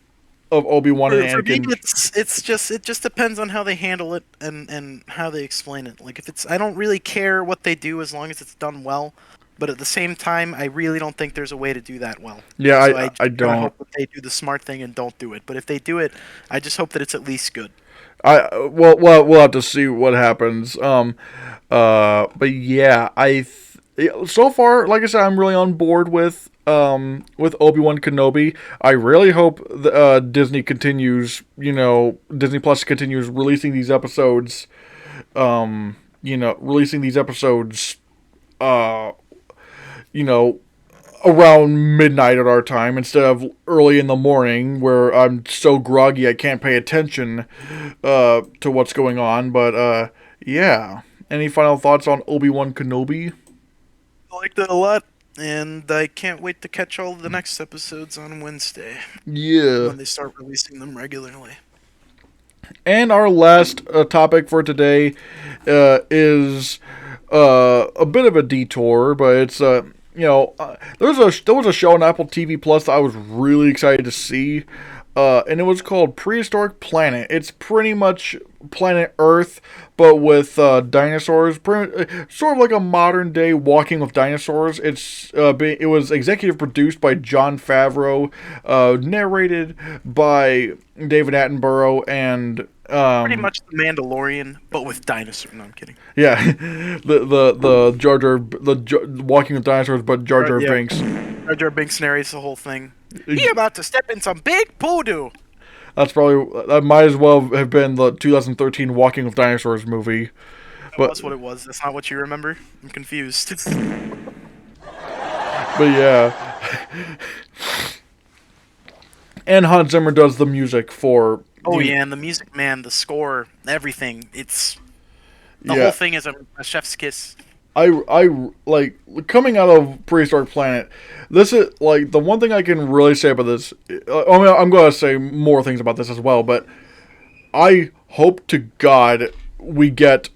Obi-Wan and For me, Anakin. it just depends on how they handle it and how they explain it. Like, if it's, I don't really care what they do as long as it's done well. But at the same time, I really don't think there's a way to do that well. Yeah, So I don't. hope that they do the smart thing and don't do it. But if they do it, I just hope that it's at least good. We'll have to see what happens. But yeah, so far, like I said, I'm really on board with Obi-Wan Kenobi. I really hope Disney continues. Disney Plus continues releasing these episodes. Releasing these episodes. Around midnight at our time instead of early in the morning where I'm so groggy I can't pay attention to what's going on. But yeah. Any final thoughts on Obi-Wan Kenobi? I liked it a lot, and I can't wait to catch all of the next episodes on Wednesday. Yeah. When they start releasing them regularly. And our last topic for today is a bit of a detour, but it's there was a show on Apple TV Plus that I was really excited to see, and it was called Prehistoric Planet. It's pretty much Planet Earth, but with dinosaurs. Sort of like a modern day Walking with Dinosaurs. It was executive produced by Jon Favreau, narrated by David Attenborough, and pretty much the Mandalorian, but with dinosaurs. No, I'm kidding. Yeah, the Jar Jar, Walking with Dinosaurs, but Jar Jar Binks. Jar Jar Binks narrates the whole thing. He about to step in some big poodoo. That might as well have been the 2013 Walking with Dinosaurs movie. That's what it was. That's not what you remember. I'm confused. But yeah. And Hans Zimmer does the music for... Oh yeah, and the music, man, the score, everything. It's... The whole thing is a chef's kiss. I like coming out of Prehistoric Planet. This is like the one thing I can really say about this. I'm going to say more things about this as well, but I hope to God we get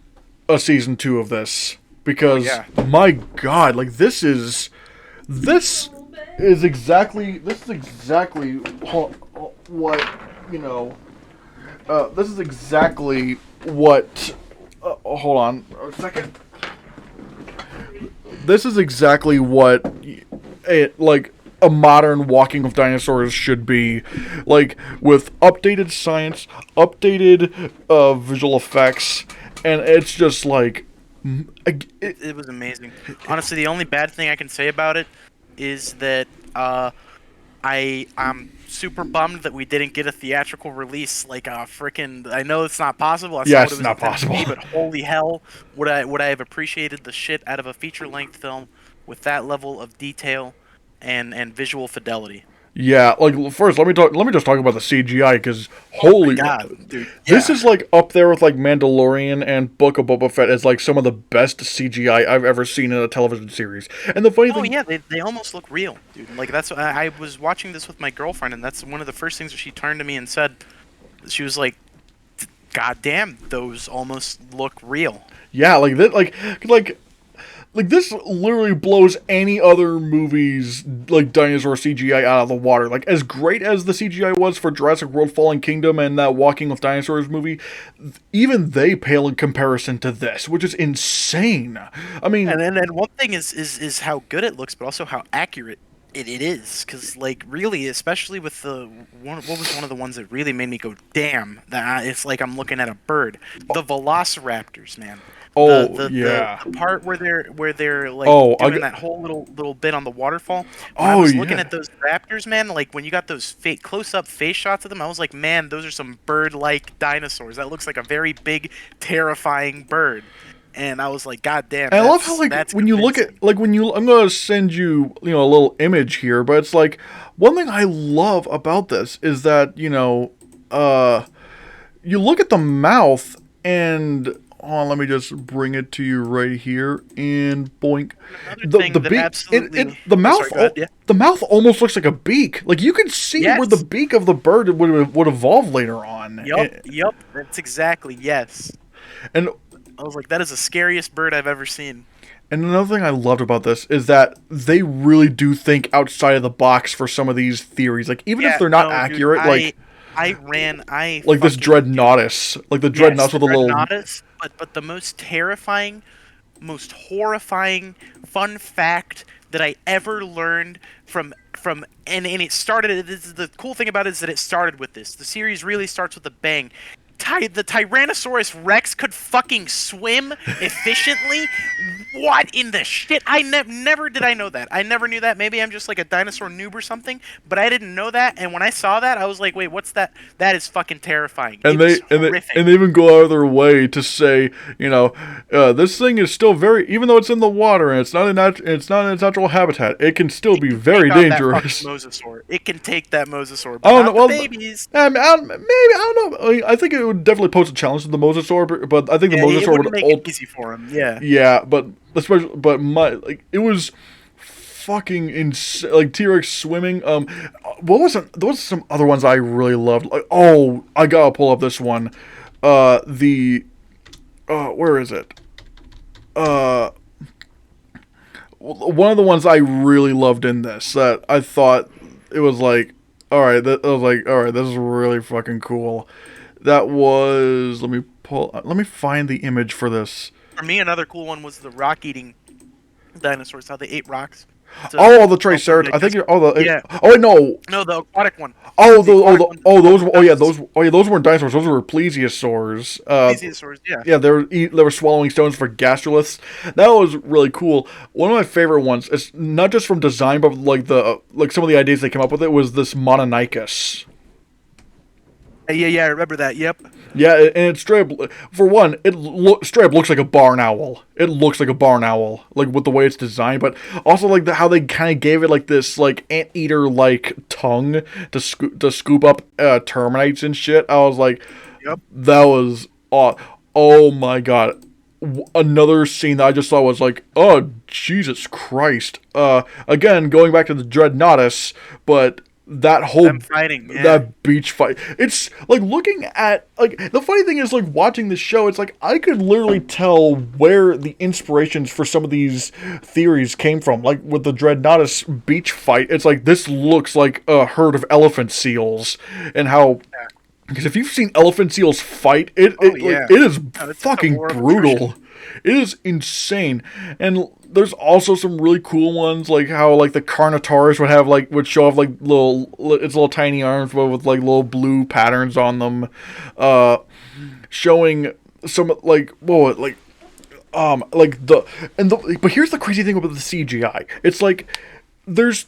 a season 2 of this because my God, like this is exactly what this is exactly what. Hold on a second. This is exactly what a modern Walking with Dinosaurs should be, like with updated science, updated visual effects, and it's just like it was amazing. Honestly, the only bad thing I can say about it is that I'm super bummed that we didn't get a theatrical release. Like a freaking, I know it's not possible. It's not possible. But holy hell, would I have appreciated the shit out of a feature-length film with that level of detail and visual fidelity. Yeah, like first let me just talk about the CGI because holy God, dude. Yeah. This is like up there with like Mandalorian and Book of Boba Fett as like some of the best CGI I've ever seen in a television series. And the funny thing, yeah, they almost look real, dude. Like that's I was watching this with my girlfriend, and that's one of the first things that she turned to me and said. She was like, "God damn, those almost look real." Yeah, like that, like this literally blows any other movie's like dinosaur CGI out of the water. Like as great as the CGI was for Jurassic World: Fallen Kingdom and that Walking with Dinosaurs movie, even they pale in comparison to this, which is insane. I mean, and one thing is how good it looks, but also how accurate it is. Because like really, especially with what was one of the ones that really made me go, "Damn!" That it's like I'm looking at a bird. The Velociraptors, man. The part where they're like doing that whole little bit on the waterfall. When I was looking at those raptors, man, like when you got those close-up face shots of them, I was like, man, those are some bird-like dinosaurs. That looks like a very big, terrifying bird. And I was like, God damn. And I love how like when you look at I'm gonna send you a little image here, but it's like one thing I love about this is that you look at the mouth and let me just bring it to you right here and boink. Another thing The that beak, absolutely. the Oh, mouth, sorry, go ahead, yeah. the mouth almost looks like a beak. Like you can see where the Yes. beak of the bird would evolve later on. Yup. That's exactly, yes. And I was like, that is the scariest bird I've ever seen. And another thing I loved about this is that they really do think outside of the box for some of these theories. Like even if they're not accurate, dude, I like this Dreadnoughtus, like the Dreadnoughtus with a little. Dreadnoughtus, but the most terrifying, most horrifying fun fact that I ever learned and it started. The cool thing about it is that it started with this. The series really starts with a bang. The Tyrannosaurus Rex could fucking swim efficiently? What in the shit? I never did I know that. I never knew that. Maybe I'm just like a dinosaur noob or something, but I didn't know that. And when I saw that, I was like, wait, what's that? That is fucking terrifying. And they even go out of their way to say, this thing is still even though it's in the water and it's not in its natural habitat, it can still be very dangerous. Mosasaur. It can take that mosasaur. But Oh not no! Well, the babies. maybe I don't know. I think it would definitely pose a challenge to the mosasaur, but I think the mosasaur would make it easy for him. Yeah. Yeah, but especially, it was fucking insane. Like T-Rex swimming. What was it? There was some other ones I really loved. Like, I gotta pull up this one. Where is it? One of the ones I really loved in this that I thought it was like, all right, this is really fucking cool. That was, let me find the image for this. For me, another cool one was the rock-eating dinosaurs. How they ate rocks. The Triceratops. I think you're. Yeah. Oh wait, no. No, the aquatic one. Those weren't dinosaurs. Those were plesiosaurs. Plesiosaurs, yeah. Yeah, they were swallowing stones for gastroliths. That was really cool. One of my favorite ones is not just from design, but like some of the ideas they came up with. It was this Mononycus. Yeah, I remember that. Yep. Yeah, and it's straight up, for one, straight up looks like a barn owl. It looks like a barn owl, like with the way it's designed, but also like how they kind of gave it like this like anteater like tongue to scoop up termites and shit. I was like, yep. That was oh my god. Another scene that I just saw was like, oh Jesus Christ. Again, going back to the Dreadnoughtus, but that whole that beach fight, it's like looking at like the funny thing is like watching this show, it's like I could literally tell where the inspirations for some of these theories came from. Like with the Dreadnoughtus beach fight, it's like this looks like a herd of elephant seals, and how because if you've seen elephant seals fight, it is fucking brutal. It is insane. And there's also some really cool ones, like how like the Carnotaurus would show off like little tiny arms but with like little blue patterns on them, showing some but here's the crazy thing about the CGI. It's like there's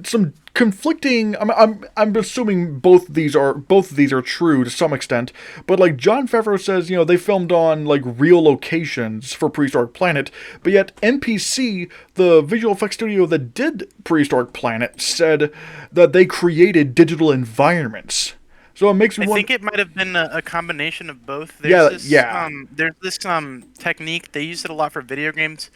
some conflicting. I'm assuming both of these are true to some extent. But like Jon Favreau says, they filmed on like real locations for Prehistoric Planet. But yet NPC, the visual effects studio that did Prehistoric Planet, said that they created digital environments. So it makes me. I think it might have been a combination of both. There's this technique they used it a lot for video games.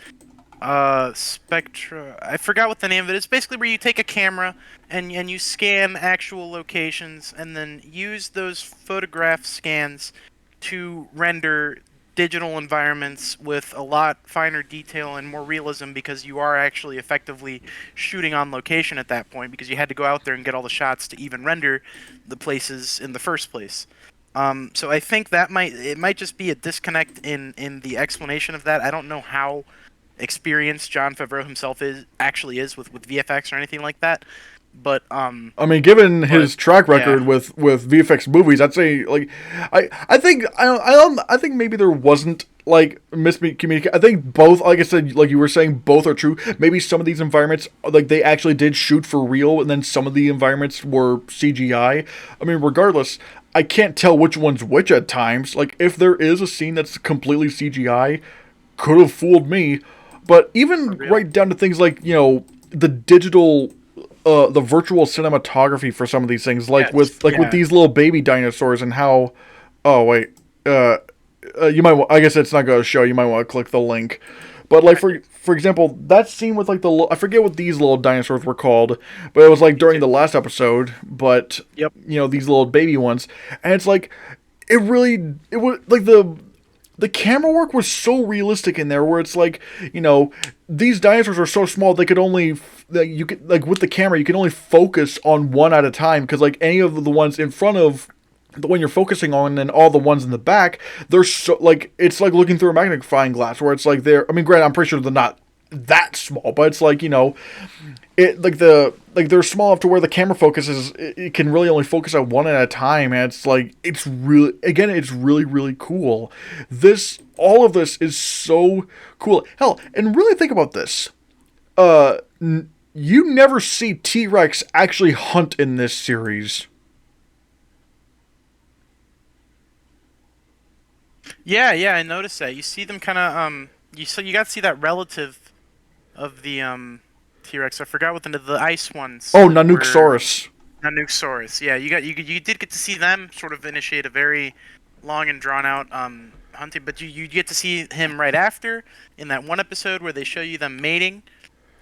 Spectra. I forgot what the name of it is. Basically, where you take a camera and you scan actual locations, and then use those photograph scans to render digital environments with a lot finer detail and more realism, because you are actually effectively shooting on location at that point, because you had to go out there and get all the shots to even render the places in the first place. So I think that might just be a disconnect in the explanation of that. I don't know how experienced Jon Favreau himself is with VFX or anything like that, but given his track record with VFX movies, I'd say like I think maybe there wasn't like miscommunication. I think both, like I said, like you were saying, both are true. Maybe some of these environments, like they actually did shoot for real, and then some of the environments were CGI. Regardless, I can't tell which one's which at times. Like if there is a scene that's completely CGI, could have fooled me. But even right down to things like, the digital the virtual cinematography for some of these things, like Yes. with Yeah. these little baby dinosaurs and how. Oh wait, you might. I guess it's not going to show. You might want to click the link, but like for example, that scene with like I forget what these little dinosaurs were called, but it was like during the last episode. But Yep. these little baby ones, and it's like it was like the camera work was so realistic in there where it's like these dinosaurs are so small they could only you could like with the camera you can only focus on one at a time because like any of the ones in front of the one you're focusing on and all the ones in the back, they're so like it's like looking through a magnifying glass where it's like they're, I mean, granted, I'm pretty sure they're not that small, but it's like it like they're small enough to where the camera focuses, it can really only focus on one at a time, and it's like it's really cool. All of this is so cool. Hell, and really think about this. You never see T-Rex actually hunt in this series. Yeah, yeah, I noticed that. You see them kind of you got to see that relative of the T-Rex. I forgot what the ice ones Oh, were. Nanooksaurus. Nanooksaurus. Yeah, you did get to see them sort of initiate a very long and drawn out hunting, but you get to see him right after in that one episode where they show you them mating.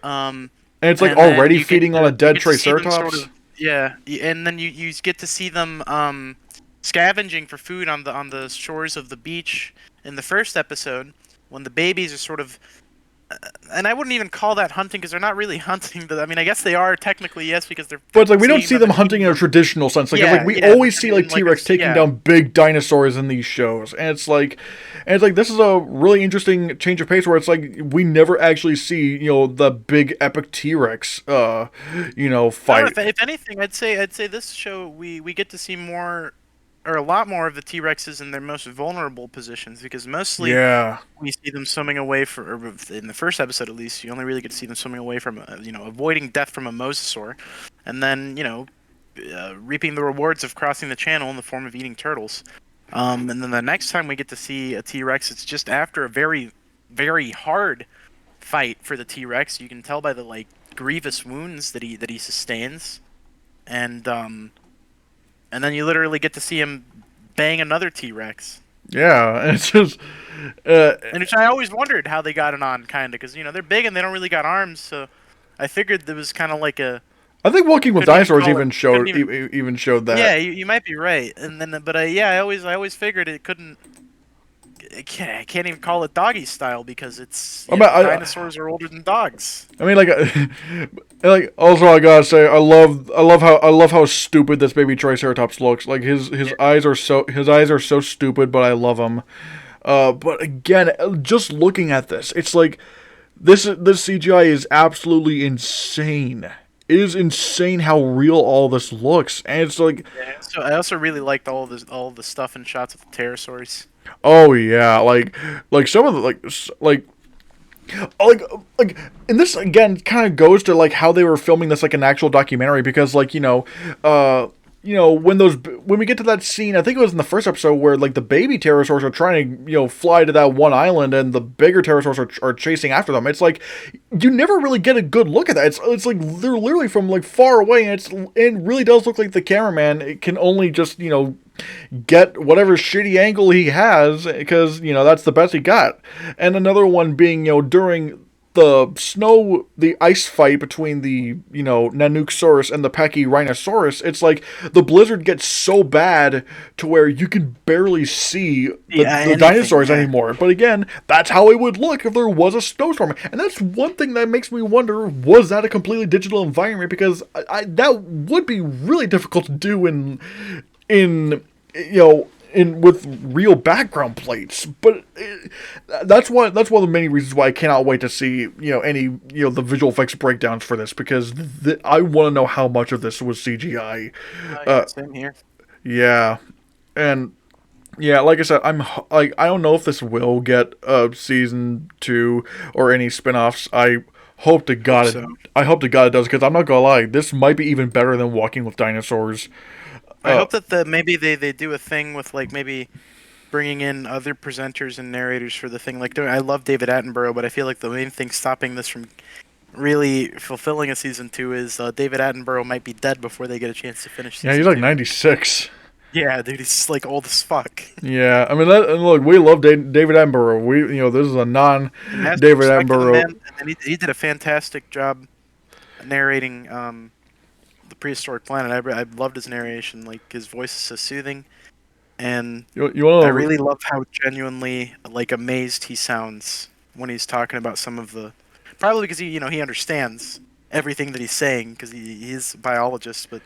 And it's like And then already you get feeding on to- a dead you get to see them Triceratops. yeah, and then you get to see them scavenging for food on the shores of the beach in the first episode when the babies are sort of and I wouldn't even call that hunting because they're not really hunting. I mean, I guess they are technically, yes, because they're. But it's like we don't seeing see them and hunting eating in a them. traditional sense. Like, Yeah, it's like we yeah, always but see I like mean, T-Rex taking yeah. down big dinosaurs in these shows, and it's like this is a really interesting change of pace where it's like we never actually see the big epic T-Rex No, fight. if anything, I'd say this show we get to see more or a lot more of the T-Rexes in their most vulnerable positions because mostly Yeah, we see them swimming away in the first episode at least. You only really get to see them swimming away from avoiding death from a mosasaur, and then reaping the rewards of crossing the channel in the form of eating turtles. And then the next time we get to see a T-Rex, it's just after a very, very hard fight for the T-Rex. You can tell by the like grievous wounds that he sustains, and then you literally get to see him bang another T-Rex. yeah. It's just uh, And which I always wondered how they got it on, kind of, because they're big and they don't really got arms, so I figured there was kind of like a. I think Walking with Couldn't even Dinosaurs call even it- showed couldn't even- even showed that. Yeah, you might be right, and then but yeah, I always figured it couldn't. I can't even call it doggy style because it's dinosaurs are older than dogs. I mean, like also I gotta say, I love how stupid this baby Triceratops looks. Like his eyes are so stupid, but I love him. But again, just looking at this, it's like this CGI is absolutely insane. It is insane how real all this looks, and it's like, Yeah, so I also really liked all the stuff and shots with the pterosaurs. oh yeah, like some of the like and this again kind of goes to like how they were filming this like an actual documentary because like when we get to that scene, I think it was in the first episode where like the baby pterosaurs are trying to fly to that one island and the bigger pterosaurs are chasing after them. It's like you never really get a good look at that. It's like they're literally from like far away, and it really does look like the cameraman can only just get whatever shitty angle he has because that's the best he got. And another one being during the ice fight between the Nanooksaurus and the Pachyrhinosaurus, it's like the blizzard gets so bad to where you can barely see the dinosaurs anymore. But again, that's how it would look if there was a snowstorm, and that's one thing that makes me wonder: was that a completely digital environment? Because that would be really difficult to do in with real background plates. But that's one of the many reasons why I cannot wait to see any the visual effects breakdowns for this, because I want to know how much of this was CGI. Same here. Yeah, and yeah, like I said, I don't know if this will get season 2 or any spin-offs. I hope to God it does, because I'm not gonna lie, this might be even better than Walking with Dinosaurs. I hope that maybe they do a thing with like maybe bringing in other presenters and narrators for the thing. Like I love David Attenborough, but I feel like the main thing stopping this from really fulfilling a season 2 is David Attenborough might be dead before they get a chance to finish Yeah, season he's like 2. 96. Yeah, dude, he's like old as fuck. Yeah, I mean, and look, we love David Attenborough. This is a And has non-David respect to the Attenborough. man, and he did a fantastic job narrating the Prehistoric Planet. I loved his narration. Like his voice is so soothing, and You want I to? really love how genuinely like amazed he sounds when he's talking about some of the. Probably because he understands everything that he's saying because he is a biologist, but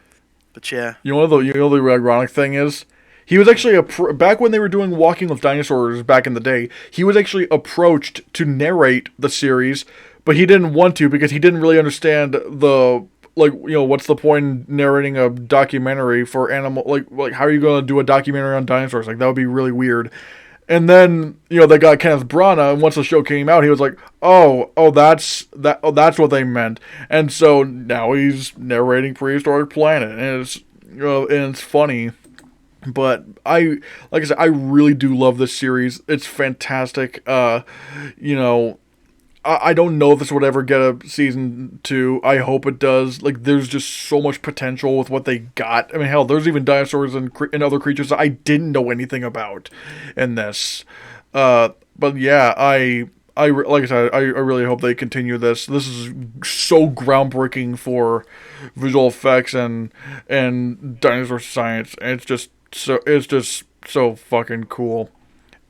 yeah. The ironic thing is, he was actually back when they were doing Walking with Dinosaurs back in the day. He was actually approached to narrate the series, but he didn't want to because he didn't really understand the what's the point in narrating a documentary for animal like how are you going to do a documentary on dinosaurs? Like that would be really weird. And then they got Kenneth Branagh, and once the show came out, he was like, that's what they meant." And so now he's narrating Prehistoric Planet, and it's funny. But like I said, I really do love this series. It's fantastic. I don't know if this would ever get a season 2. I hope it does. Like, there's just so much potential with what they got. I mean, hell, there's even dinosaurs and other creatures that I didn't know anything about in this. But yeah, like I said, I really hope they continue this. This is so groundbreaking for visual effects and dinosaur science. And it's just so fucking cool.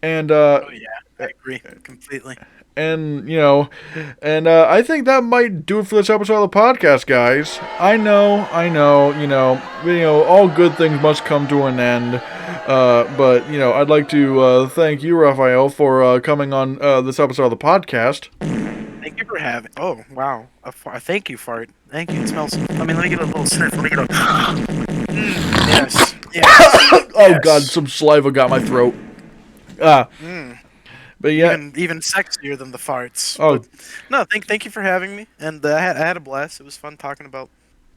And Oh yeah, I agree completely. And I think that might do it for this episode of the podcast, guys. I know, all good things must come to an end. But I'd like to thank you, Raphael, for coming on this episode of the podcast. Thank you for having. Oh wow, a thank you fart. Thank you. It smells. Let me get a little sniff. Let me get a. Yes. Yes. Oh Yes. God, some saliva got my throat. But yeah, even sexier than the farts. Oh. But, no, thank you for having me, and I had a blast. It was fun talking about.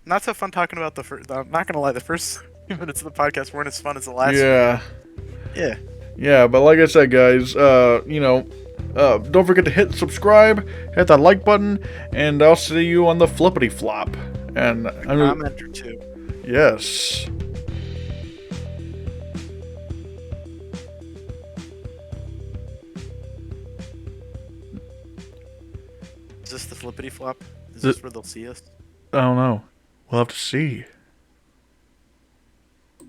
Not so fun talking about the first. I'm not gonna lie, the first few minutes of the podcast weren't as fun as the last. yeah. Yeah. Yeah, but like I said, guys, don't forget to hit subscribe, hit that like button, and I'll see you on the flippity flop. And Commenter too. Yes. Is this the flippity flop? Is this where they'll see us? I don't know. We'll have to see.